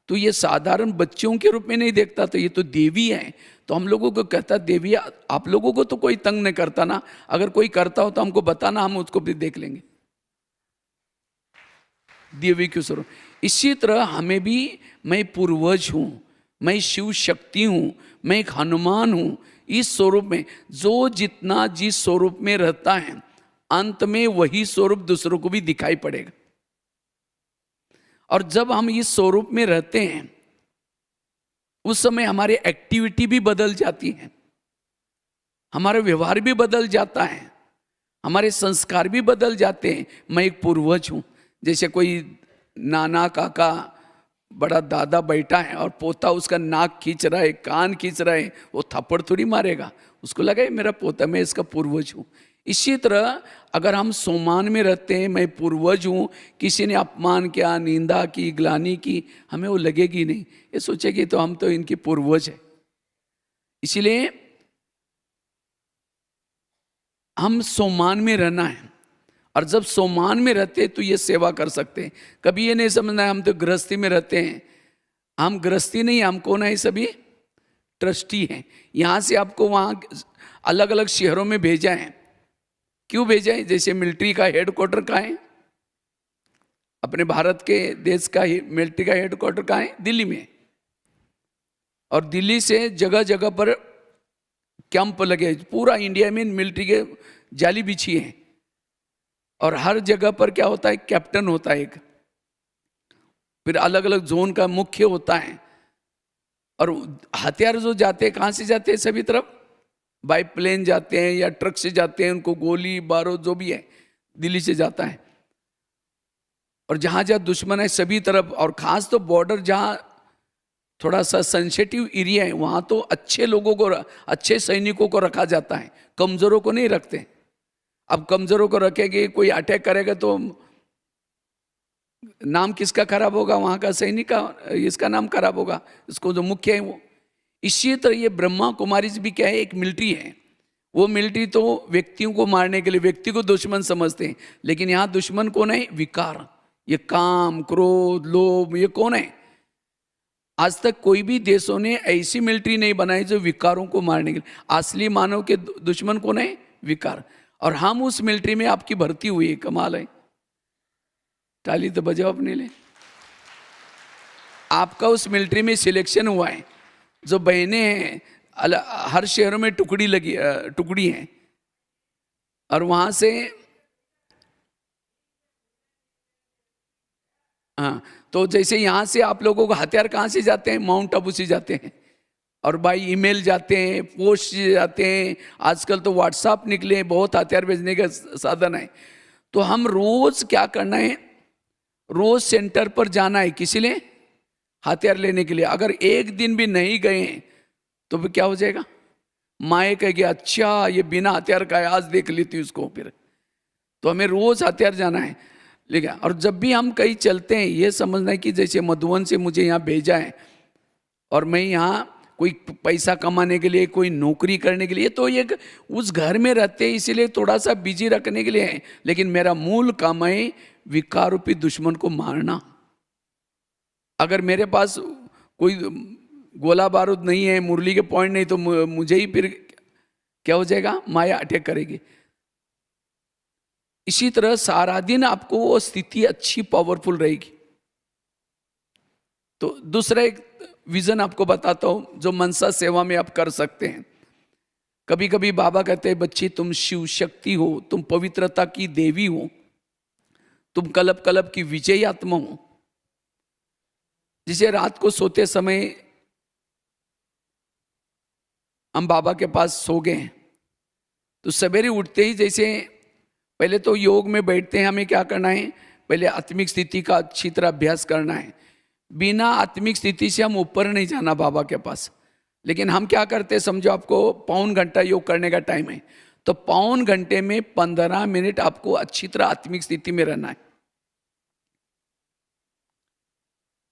तो ये साधारण बच्चों के रूप में नहीं देखता था, ये तो देवी है। तो हम लोगों को कहता, देवी आप लोगों को तो कोई तंग नहीं करता ना, अगर कोई करता हो तो हमको बताना, हम उसको भी देख लेंगे, देवी के स्वरूप। इसी तरह हमें भी, मैं पूर्वज हूं, मैं शिव शक्ति हूं, मैं एक हनुमान हूं, इस स्वरूप में जो जितना जिस स्वरूप में रहता है, अंत में वही स्वरूप दूसरों को भी दिखाई पड़ेगा। और जब हम इस स्वरूप में रहते हैं, उस समय हमारी एक्टिविटी भी बदल जाती है, हमारा व्यवहार भी बदल जाता है, हमारे संस्कार भी बदल जाते हैं। मैं एक पूर्वज हूं। जैसे कोई नाना काका बड़ा दादा बैठा है और पोता उसका नाक खींच रहा है, कान खींच रहा है, वो थप्पड़ थोड़ी मारेगा, उसको लगा ये मेरा पोता, मैं इसका पूर्वज हूं। इसी तरह अगर हम सोमान में रहते हैं, मैं पूर्वज हूं, किसी ने अपमान किया, निंदा की, ग्लानि की, हमें वो लगेगी नहीं, ये सोचेगी तो हम तो इनके पूर्वज है। इसीलिए हम सोमान में रहना है, और जब सोमान में रहते तो ये सेवा कर सकते हैं। कभी ये नहीं समझना है हम तो गृहस्थी में रहते हैं। हम गृहस्थी नहीं, हम कौन है, सभी ट्रस्टी हैं। यहाँ से आपको वहाँ अलग अलग शहरों में भेजा है। क्यों भेजा है? जैसे मिलिट्री का हेडक्वार्टर कहाँ है, अपने भारत के देश का मिलिट्री का हेडक्वार्टर कहाँ है, दिल्ली में। और दिल्ली से जगह जगह पर कैंप लगे, पूरा इंडिया में मिलिट्री के जाली बिछी है, और हर जगह पर क्या होता है, कैप्टन होता है एक, फिर अलग अलग जोन का मुख्य होता है। और हथियार जो जाते हैं, कहाँ से जाते हैं, सभी तरफ बाई प्लेन जाते हैं या ट्रक से जाते हैं, उनको गोली बारूद जो भी है दिल्ली से जाता है। और जहाँ जहाँ दुश्मन है सभी तरफ, और खास तो बॉर्डर जहाँ थोड़ा सा सेंसिटिव एरिया है, वहाँ तो अच्छे लोगों को, अच्छे सैनिकों को रखा जाता है, कमजोरों को नहीं रखते। अब कमजोरों को रखेंगे, कोई अटैक करेगा तो नाम किसका खराब होगा, वहाँ का सैनिक का, इसका नाम खराब होगा, इसको जो मुख्य है वो। इसी तरह ये ब्रह्मा कुमारी भी क्या है, एक मिलिट्री है। वो मिलिट्री तो व्यक्तियों को मारने के लिए व्यक्ति को दुश्मन समझते हैं, लेकिन यहाँ दुश्मन कौन है, विकार, ये काम, क्रोध, लोभ, ये कौन है? आज तक कोई भी देशों ने ऐसी मिलिट्री नहीं बनाई जो विकारों को मारने के लिए। असली मानव के दुश्मन कौन है? विकार। और हम उस मिलिट्री में आपकी भर्ती हुई है, कमाल है। ताली तो बजाओ अपने लिए। आपका उस मिलिट्री में सिलेक्शन हुआ है। जो बहनें हैं, हर शहरों में टुकड़ी हैं, और वहां से, हाँ, तो जैसे यहाँ से आप लोगों को हथियार कहाँ से जाते हैं? माउंट आबू से जाते हैं, और बाई ईमेल जाते हैं, पोस्ट से जाते हैं। आजकल तो व्हाट्सएप निकले, बहुत हथियार भेजने का साधन है। तो हम रोज क्या करना है? रोज सेंटर पर जाना है, किसी लिए? हथियार लेने के लिए। अगर एक दिन भी नहीं गए तो फिर क्या हो जाएगा? माए कहेगी अच्छा ये बिना हथियार का है, आज देख लेती उसको। फिर तो हमें रोज हथियार जाना है, लेकिन और जब भी हम कहीं चलते हैं, ये समझना है कि जैसे मधुबन से मुझे यहाँ भेजा है और मैं यहाँ कोई पैसा कमाने के लिए, कोई नौकरी करने के लिए, तो ये उस घर में रहते हैं इसीलिए थोड़ा सा बिजी रखने के लिए है। लेकिन मेरा मूल काम है विकार रूपी दुश्मन को मारना। अगर मेरे पास कोई गोला बारूद नहीं है, मुरली के पॉइंट नहीं, तो मुझे ही फिर क्या हो जाएगा? माया अटैक करेगी। इसी तरह सारा दिन आपको वो स्थिति अच्छी पावरफुल रहेगी। तो दूसरा एक विजन आपको बताता हूं जो मनसा सेवा में आप कर सकते हैं। कभी कभी बाबा कहते हैं बच्ची तुम शिव शक्ति हो, तुम पवित्रता की देवी हो, तुम कलप कलप की विजयी आत्मा हो। जिसे रात को सोते समय हम बाबा के पास सो गए, तो सवेरे उठते ही जैसे पहले तो योग में बैठते हैं, हमें क्या करना है? पहले आत्मिक स्थिति का अच्छी तरह अभ्यास करना है। बिना आत्मिक स्थिति से हम ऊपर नहीं जाना बाबा के पास। लेकिन हम क्या करते हैं समझो, आपको पौन घंटा योग करने का टाइम है, तो पौन घंटे में 15 मिनट आपको अच्छी तरह आत्मिक स्थिति में रहना है।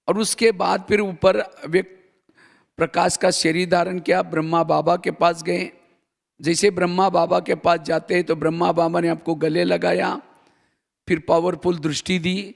और उसके बाद फिर ऊपर व्यक्त प्रकाश का शरीर धारण किया, ब्रह्मा बाबा के पास गए। जैसे ब्रह्मा बाबा के पास जाते हैं तो ब्रह्मा बाबा ने आपको गले लगाया, फिर पावरफुल दृष्टि दी।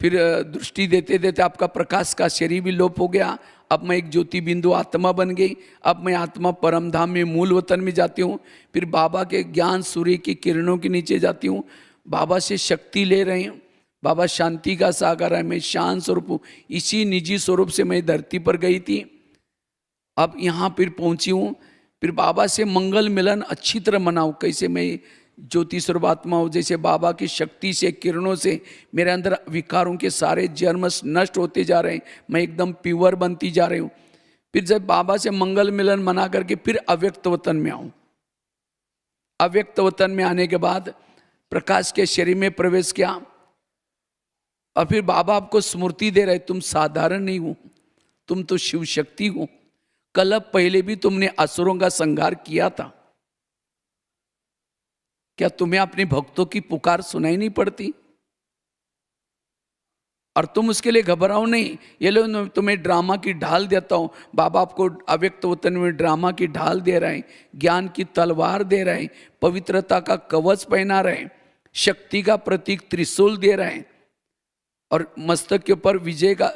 फिर दृष्टि देते देते आपका प्रकाश का शरीर भी लोप हो गया। अब मैं एक ज्योति बिंदु आत्मा बन गई। अब मैं आत्मा परम धाम में मूल वतन में जाती हूँ। फिर बाबा के ज्ञान सूर्य की किरणों के नीचे जाती हूँ, बाबा से शक्ति ले रही हूँ। बाबा शांति का सागर है, मैं शांत स्वरूप हूँ। इसी निजी स्वरूप से मैं धरती पर गई थी, अब यहाँ फिर पहुँची हूँ। फिर बाबा से मंगल मिलन अच्छी तरह मनाऊँ। कैसे? मैं ज्योति स्वरूप आत्मा हूँ। जैसे बाबा की शक्ति से, किरणों से मेरे अंदर विकारों के सारे जन्म नष्ट होते जा रहे हैं, मैं एकदम प्योर बनती जा रही हूँ। फिर जब बाबा से मंगल मिलन मना करके फिर अव्यक्त वतन में आऊँ। अव्यक्त वतन में आने के बाद प्रकाश के शरीर में प्रवेश किया, और फिर बाबा आपको स्मृति दे रहे, तुम साधारण नहीं हो, तुम तो शिव शक्ति हो। कल पहले भी तुमने असुरों का संहार किया था, क्या तुम्हें अपने भक्तों की पुकार सुनाई नहीं पड़ती? और तुम उसके लिए घबराओ नहीं। ये लो तुम्हें ड्रामा की ढाल देता हूं। बाबा आपको अव्यक्त वतन में ड्रामा की ढाल दे रहे हैं, ज्ञान की तलवार दे रहे हैं, पवित्रता का कवच पहना रहे हैं, शक्ति का प्रतीक त्रिशूल दे रहे हैं, और मस्तक के ऊपर विजय का,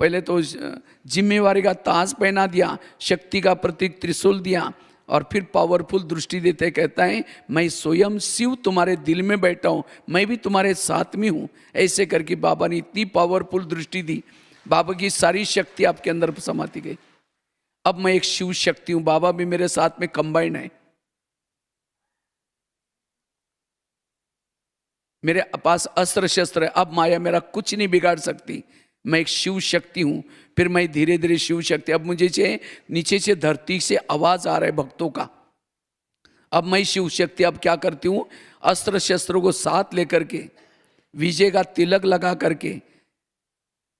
पहले तो जिम्मेवारी का ताज पहना दिया, शक्ति का प्रतीक त्रिशूल दिया, और फिर पावरफुल दृष्टि देते कहता है मैं स्वयं शिव तुम्हारे दिल में बैठा हूँ, मैं भी तुम्हारे साथ में हूँ। ऐसे करके बाबा ने इतनी पावरफुल दृष्टि दी, बाबा की सारी शक्ति आपके अंदर समाती गई। अब मैं एक शिव शक्ति हूँ, बाबा भी मेरे साथ में कंबाइंड है। मेरे पास अस्त्र शस्त्र है, अब माया मेरा कुछ नहीं बिगाड़ सकती। मैं एक शिव शक्ति हूँ। फिर मैं धीरे धीरे शिव शक्ति, अब मुझे से नीचे से धरती से आवाज आ रहा है भक्तों का। अब मैं शिव शक्ति अब क्या करती हूँ, अस्त्र शस्त्रों को साथ लेकर के, विजय का तिलक लगा करके,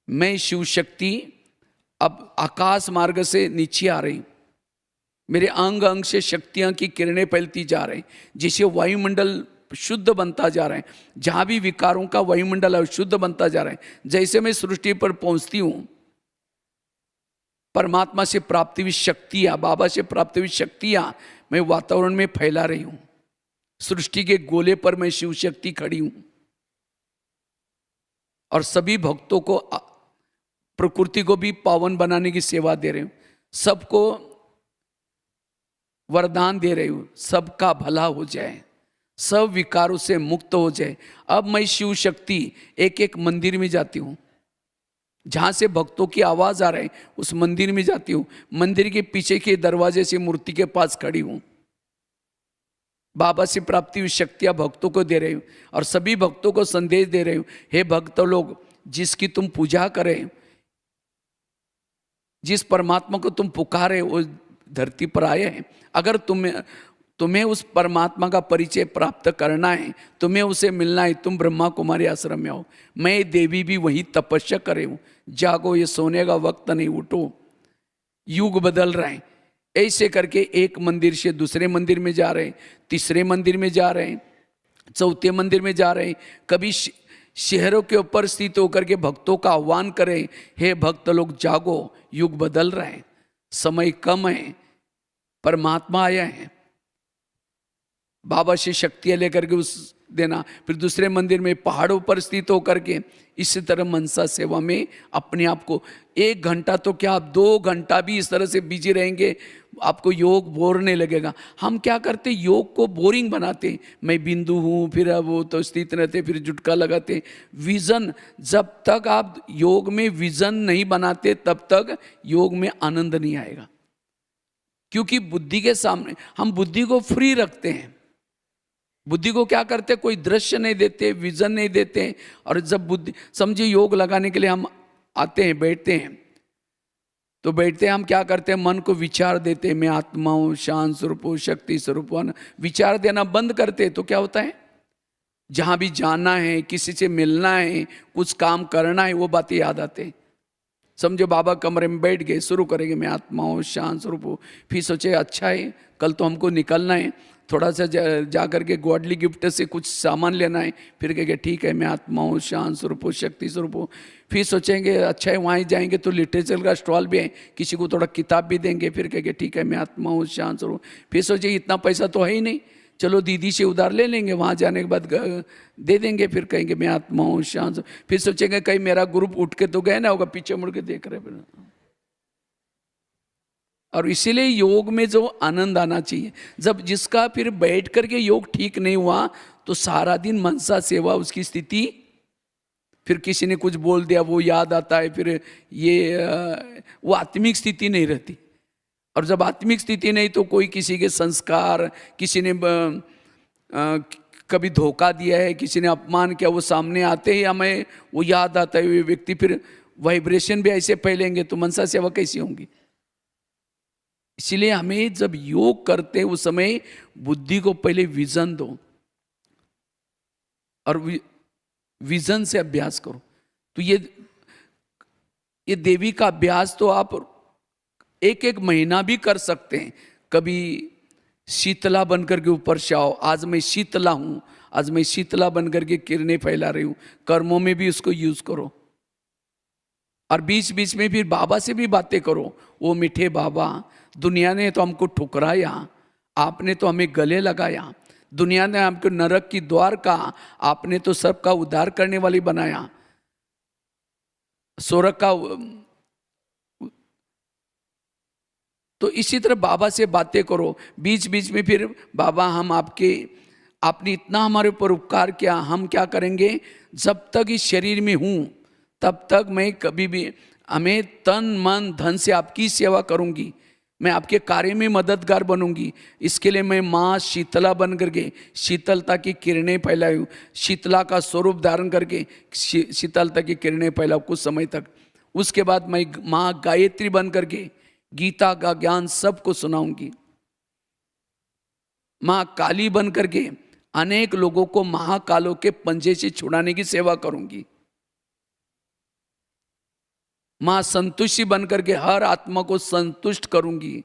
मैं शिव शक्ति अब आकाश मार्ग से नीचे आ रही। मेरे अंग अंग से शक्तियां की किरणें फैलती जा रही, जिसे वायुमंडल शुद्ध बनता जा रहा है। जहां भी विकारों का वायुमंडल है शुद्ध बनता जा रहा है। जैसे मैं सृष्टि पर पहुंचती हूं, परमात्मा से प्राप्ति हुई शक्तियां, बाबा से प्राप्ति हुई शक्तियां मैं वातावरण में फैला रही हूं। सृष्टि के गोले पर मैं शिव शक्ति खड़ी हूं। और सभी भक्तों को प्रकृति को भी पावन बनाने की सेवा दे रही हूँ, सबको वरदान दे रही हूँ, सबका भला हो जाए, सब विकारों से मुक्त हो जाए। अब मैं शिव शक्ति एक एक मंदिर में जाती हूँ, जहाँ से भक्तों की आवाज़ आ रही है उस मंदिर में जाती हूँ, मंदिर के पीछे के दरवाजे से मूर्ति के पास खड़ी हूँ, बाबा से प्राप्ति हुई शक्तियाँ भक्तों को दे रही हूँ और सभी भक्तों को संदेश दे रही हूँ, हे भक्त लोग, जिसकी तुम पूजा करें, जिस परमात्मा को तुम पुकारे वो धरती पर आए हैं। अगर तुम्हें उस परमात्मा का परिचय प्राप्त करना है, तुम्हें उसे मिलना है, तुम ब्रह्मा कुमारी आश्रम में आओ। मैं देवी भी वही तपस्या करे हूँ, जागो, ये सोने का वक्त नहीं, उठो, युग बदल रहे हैं। ऐसे करके एक मंदिर से दूसरे मंदिर में जा रहे हैं, तीसरे मंदिर में जा रहे हैं, चौथे मंदिर में जा रहे हैं। कभी शहरों के ऊपर स्थित होकर के भक्तों का आह्वान करें, हे भक्त लोग जागो, युग बदल रहे हैं, समय कम है, परमात्मा आया है। बाबा से शक्तियाँ लेकर के उस देना। फिर दूसरे मंदिर में पहाड़ों पर स्थित होकर के इसी तरह मनसा सेवा में अपने आप को 1 घंटा तो क्या, आप 2 घंटा भी इस तरह से बिजी रहेंगे, आपको योग बोर नहीं लगेगा। हम क्या करते, योग को बोरिंग बनाते, मैं बिंदु हूँ, फिर अब वो तो स्थित रहते, फिर जुटका लगाते। विजन, जब तक आप योग में विजन नहीं बनाते तब तक योग में आनंद नहीं आएगा, क्योंकि बुद्धि के सामने हम बुद्धि को फ्री रखते हैं। बुद्धि को क्या करते, कोई दृश्य नहीं देते, विजन नहीं देते। और जब बुद्धि, समझिए योग लगाने के लिए हम आते हैं, बैठते हैं, तो बैठते हैं, हम क्या करते हैं, मन को विचार देते हैं, मैं आत्मा हूँ, शांत स्वरूप हूँ, शक्ति स्वरूप हूँ। विचार देना बंद करते तो क्या होता है, जहाँ भी जाना है, किसी से मिलना है, कुछ काम करना है, वो बातें याद आते। समझो बाबा कमरे में बैठ गए, शुरू करेंगे, मैं आत्मा हूँ, शांत स्वरूप हूँ। फिर सोचे अच्छा है, कल तो हमको निकलना है, थोड़ा सा जा करके गॉडली गिफ्ट से कुछ सामान लेना है। फिर कहेंगे ठीक है, मैं आत्मा हूँ, शांत स्वरूप हूँ, शक्ति स्वरूप हूँ। फिर सोचेंगे अच्छा है, वहाँ जाएंगे तो लिटरेचर का स्टॉल भी है, किसी को थोड़ा किताब भी देंगे। फिर कहेंगे ठीक है, मैं आत्मा हूँ, शांत स्वरूप। फिर सोचे इतना पैसा तो है ही नहीं, चलो दीदी से उधार ले लेंगे, वहाँ जाने के बाद दे देंगे। फिर कहेंगे मैं आत्मा हूँ, शांत। फिर सोचेंगे कहीं मेरा ग्रुप उठ के तो गए ना होगा, पीछे मुड़ के देख रहे फिर। और इसीलिए योग में जो आनंद आना चाहिए, जब जिसका फिर बैठ करके योग ठीक नहीं हुआ तो सारा दिन मनसा सेवा उसकी स्थिति, फिर किसी ने कुछ बोल दिया वो याद आता है, फिर ये वो आत्मिक स्थिति नहीं रहती। और जब आत्मिक स्थिति नहीं तो कोई किसी के संस्कार, किसी ने कभी धोखा दिया है, किसी ने अपमान किया, वो सामने आते ही हमें वो याद आता है, वो व्यक्ति फिर वाइब्रेशन भी ऐसे फैलेंगे तो मनसा सेवा कैसी होंगी। इसलिए हमें जब योग करते हैं उस समय बुद्धि को पहले विजन दो और विजन से अभ्यास करो। तो ये देवी का अभ्यास तो आप 1-1 महीना भी कर सकते हैं। कभी शीतला बनकर के ऊपर से आओ, आज मैं शीतला हूं, आज मैं शीतला बनकर के किरणें फैला रही हूं, कर्मों में भी उसको यूज करो। और बीच बीच में फिर बाबा से भी बातें करो, वो मीठे बाबा, दुनिया ने तो हमको ठुकराया, आपने तो हमें गले लगाया, दुनिया ने हमको नरक की द्वार कहा, आपने तो सबका उद्धार करने वाली बनाया, स्वर्ग का। तो इसी तरह बाबा से बातें करो बीच बीच में। फिर बाबा हम आपने इतना हमारे ऊपर उपकार किया, हम क्या करेंगे, जब तक इस शरीर में हूँ तब तक मैं कभी भी, हमें तन मन धन से आपकी सेवा करूँगी, मैं आपके कार्य में मददगार बनूंगी। इसके लिए मैं माँ शीतला बन करके शीतलता की किरणें फैलाऊँ, शीतला का स्वरूप धारण करके शीतलता की किरणें फैलाऊँ कुछ समय तक। उसके बाद मैं माँ गायत्री बन करके गीता का ज्ञान सबको सुनाऊंगी। माँ काली बन करके अनेक लोगों को महाकालों के पंजे से छुड़ाने की सेवा करूंगी। माँ संतुष्टि बन करके हर आत्मा को संतुष्ट करूंगी।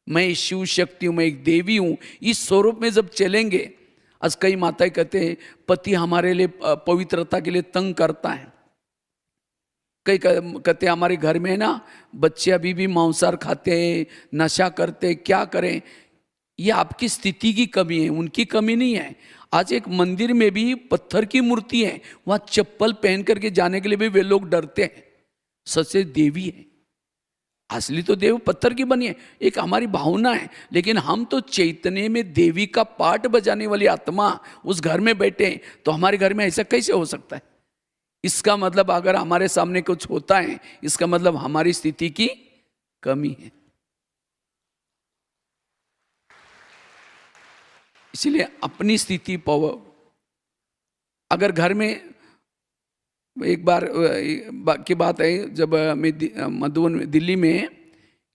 मैं शिव शक्ति हूँ, मैं एक देवी हूँ। इस स्वरूप में जब चलेंगे, आज कई माताएं कहते हैं पति हमारे लिए पवित्रता के लिए तंग करता है, कई कहते हैं हमारे घर में ना बच्चे अभी भी मांसाहार खाते हैं, नशा करते हैं, क्या करें। ये आपकी स्थिति की कमी है, उनकी कमी नहीं है। आज एक मंदिर में भी पत्थर की मूर्ति है, वहां चप्पल पहन करके जाने के लिए भी वे लोग डरते हैं। सच से देवी है, असली तो देव पत्थर की बनी है, एक हमारी भावना है। लेकिन हम तो चैतन्य में देवी का पाठ बजाने वाली आत्मा उस घर में बैठे हैं, तो हमारे घर में ऐसा कैसे हो सकता है? इसका मतलब अगर हमारे सामने कुछ होता है, इसका मतलब हमारी स्थिति की कमी है। इसलिए अपनी स्थिति पाओ। अगर घर में एक बार की बात है, जब मैं मधुबन दिल्ली में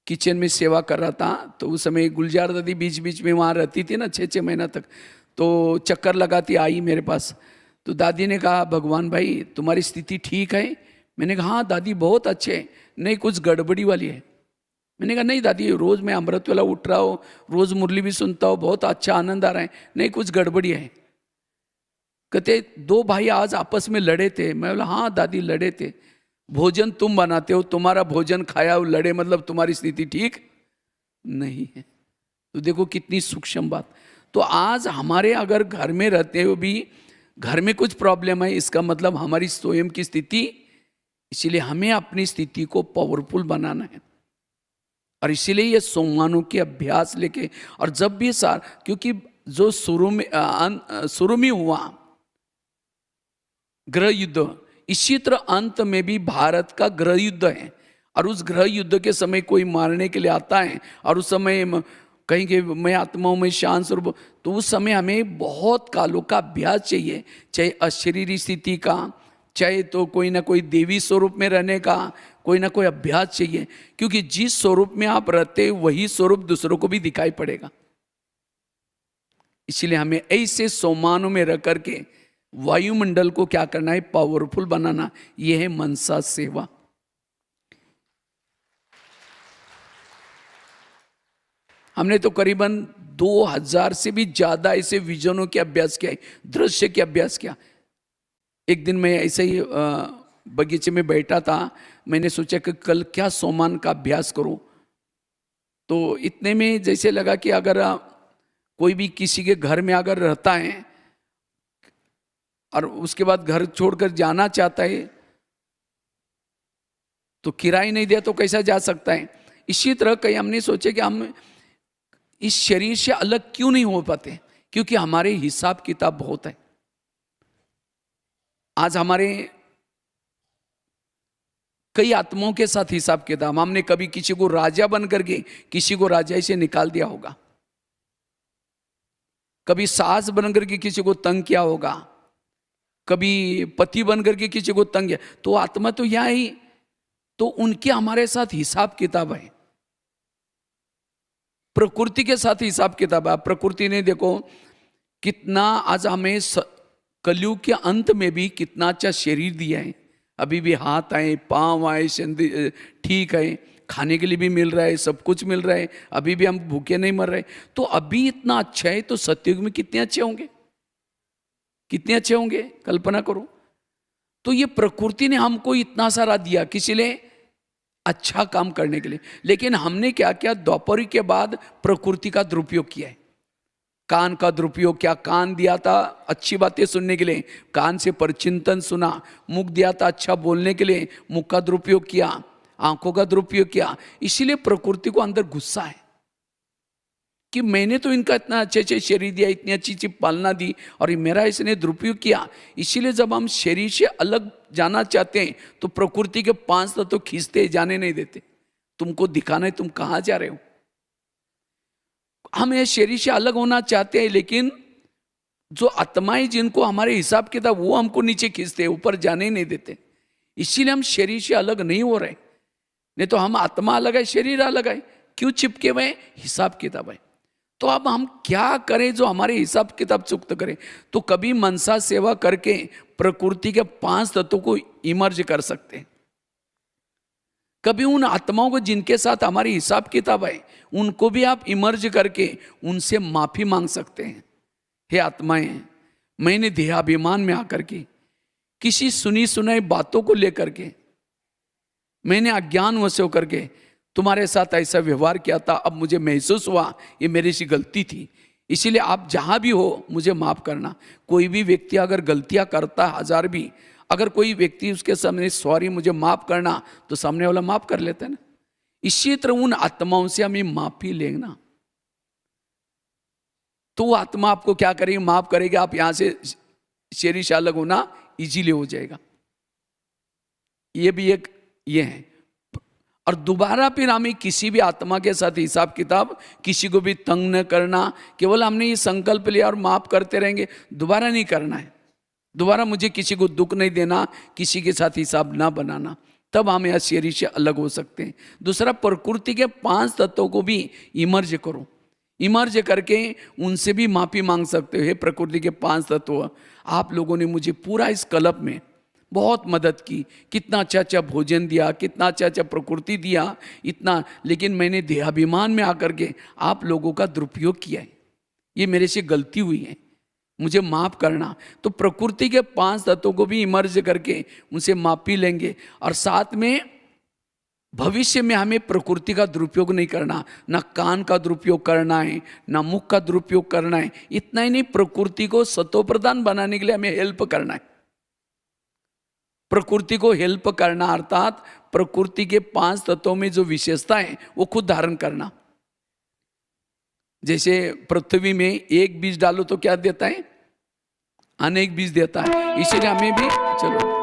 किचन में सेवा कर रहा था, तो उस समय गुलजार दादी बीच बीच में वहाँ रहती थी ना, 6-6 महीना तक। तो चक्कर लगाती आई मेरे पास। तो दादी ने कहा, भगवान भाई तुम्हारी स्थिति ठीक है? मैंने कहा हाँ दादी बहुत अच्छे है। नहीं कुछ गड़बड़ी वाली है। मैंने कहा नहीं दादी, रोज़ मैं अमृत वाला उठ रहा हूँ, रोज़ मुरली भी सुनता हूँ, बहुत अच्छा आनंद आ रहा है। नहीं कुछ गड़बड़ी है। कहते 2 भाई आज आपस में लड़े थे। मैं बोला हाँ दादी लड़े थे। भोजन तुम बनाते हो, तुम्हारा भोजन खाया और लड़े, मतलब तुम्हारी स्थिति ठीक नहीं है। तो देखो कितनी सूक्ष्म बात। तो आज हमारे अगर घर में रहते हो भी घर में कुछ प्रॉब्लम है, इसका मतलब हमारी स्वयं की स्थिति। इसीलिए हमें अपनी स्थिति को पावरफुल बनाना है। और इसीलिए ये सोमवारों के अभ्यास लेके, और जब भी क्योंकि जो शुरू में हुआ गृह युद्ध, इसी तरह अंत में भी भारत का गृह युद्ध है। और उस गृह युद्ध के समय कोई मारने के लिए आता है, और उस समय कहेंगे मैं आत्माओं में शांत स्वरूप, तो उस समय हमें बहुत कालों का अभ्यास चाहिए, चाहे अशरीरी स्थिति का, चाहे तो कोई ना कोई देवी स्वरूप में रहने का, कोई ना कोई अभ्यास चाहिए। क्योंकि जिस स्वरूप में आप रहते वही स्वरूप दूसरों को भी दिखाई पड़ेगा। इसलिए हमें ऐसे सोमानों में रह करके वायुमंडल को क्या करना है? पावरफुल बनाना। यह है मनसा सेवा। हमने तो करीबन 2000 से भी ज्यादा ऐसे विजनों के अभ्यास किया, दृश्य के अभ्यास किया। एक दिन मैं ऐसे ही बगीचे में बैठा था, मैंने सोचा कि कल क्या सोमान का अभ्यास करूं। तो इतने में जैसे लगा कि अगर कोई भी किसी के घर में अगर रहता है और उसके बाद घर छोड़कर जाना चाहता है, तो किराया नहीं दिया तो कैसा जा सकता है? इसी तरह कहीं हमने सोचे कि हम इस शरीर से अलग क्यों नहीं हो पाते, क्योंकि हमारे हिसाब किताब बहुत है। आज हमारे कई आत्माओं के साथ हिसाब किताब। हमने कभी किसी को राजा बन करके किसी को राजाई से निकाल दिया होगा, कभी सास बन करके किसी को तंग किया होगा, कभी पति बन करके किसी को तंग किया। तो आत्मा तो यह ही, तो उनके हमारे साथ हिसाब किताब है। प्रकृति के साथ हिसाब किताब है। प्रकृति ने देखो कितना आज हमें कलयुग के अंत में भी कितना अच्छा शरीर दिया है। अभी भी हाथ आए, पांव आए, ठीक है, खाने के लिए भी मिल रहा है, सब कुछ मिल रहा है, अभी भी हम भूखे नहीं मर रहे। तो अभी इतना अच्छा है, तो सतयुग में कितने अच्छे होंगे, कितने अच्छे होंगे, कल्पना करो। तो ये प्रकृति ने हमको इतना सारा दिया किसी लिए? अच्छा काम करने के लिए। लेकिन हमने क्या किया? द्वापरी के बाद प्रकृति का दुरुपयोग किया है। कान का दुरुपयोग किया। कान दिया था अच्छी बातें सुनने के लिए, कान से परचिंतन सुना। मुख दिया था अच्छा बोलने के लिए, मुख का दुरुपयोग किया। आंखों का दुरुपयोग किया। इसीलिए प्रकृति को अंदर गुस्सा है कि मैंने तो इनका इतना अच्छे शरीर दिया, इतनी अच्छी अच्छी पालना दी, और मेरा इसने दुरुपयोग किया। इसीलिए जब हम शरीर से अलग जाना चाहते हैं तो प्रकृति के 5 तत्व खींचते, जाने नहीं देते। तुमको दिखाना है तुम कहाँ जा रहे हो। हम ये शरीर से अलग होना चाहते हैं, लेकिन जो आत्माएं जिनको हमारे हिसाब किताब, वो हमको नीचे खींचते, ऊपर जाने नहीं देते। इसीलिए हम शरीर से अलग नहीं हो रहे। नहीं तो हम आत्मा अलग है, शरीर अलग है, क्यों चिपके हुए? हिसाब किताब है। तो अब हम क्या करें जो हमारे हिसाब किताब चुक्त करें? तो कभी मनसा सेवा करके प्रकृति के 5 तत्वों को इमर्ज कर सकते हैं। कभी उन आत्माओं को जिनके साथ हमारी हिसाब किताब है, उनको भी आप इमर्ज करके उनसे माफी मांग सकते हैं। हे आत्माएं, मैंने देहाभिमान में आकर के किसी सुनी सुनाई बातों को लेकर के मैंने अज्ञान वश होकर के तुम्हारे साथ ऐसा व्यवहार किया था, अब मुझे महसूस हुआ ये मेरी सी गलती थी, इसीलिए आप जहाँ भी हो मुझे माफ़ करना। कोई भी व्यक्ति अगर गलतियाँ करता है, हजार भी, अगर कोई व्यक्ति उसके सामने सॉरी मुझे माफ़ करना, तो सामने वाला माफ़ कर लेता है ना। इसी तरह उन आत्माओं से हमें माफ़ी लेना, तो वो आत्मा आपको क्या करेगी, माफ़ करेगी, आप यहाँ से शेरिश अलग होना इजीली हो जाएगा। ये भी एक ये है। और दोबारा फिर हमें किसी भी आत्मा के साथ हिसाब किताब, किसी को भी तंग न करना, केवल हमने ये संकल्प लिया और माफ़ करते रहेंगे, दोबारा नहीं करना है। दोबारा मुझे किसी को दुख नहीं देना, किसी के साथ हिसाब ना बनाना, तब हम यहाँ शेरी से अलग हो सकते हैं। दूसरा, प्रकृति के 5 तत्वों को भी इमर्ज करो, इमर्ज करके उनसे भी माफ़ी मांग सकते हो। हे प्रकृति के 5 तत्व, आप लोगों ने मुझे पूरा इस कल्प में बहुत मदद की, कितना अच्छा अच्छा भोजन दिया, कितना अच्छा अच्छा प्रकृति दिया, इतना, लेकिन मैंने देहाभिमान में आकर के आप लोगों का दुरुपयोग किया है, ये मेरे से गलती हुई है, मुझे माफ़ करना। तो प्रकृति के 5 तत्वों को भी इमर्ज करके उनसे माफ़ी लेंगे। और साथ में भविष्य में हमें प्रकृति का दुरुपयोग नहीं करना, ना कान का दुरुपयोग करना है, ना मुख का दुरुपयोग करना है। इतना ही नहीं, प्रकृति को सतोप्रधान बनाने के लिए हमें हेल्प करना है। प्रकृति को हेल्प करना अर्थात प्रकृति के 5 तत्वों में जो विशेषता है वो खुद धारण करना। जैसे पृथ्वी में एक बीज डालो तो क्या देता है, अनेक बीज देता है, इसीलिए हमें भी चलो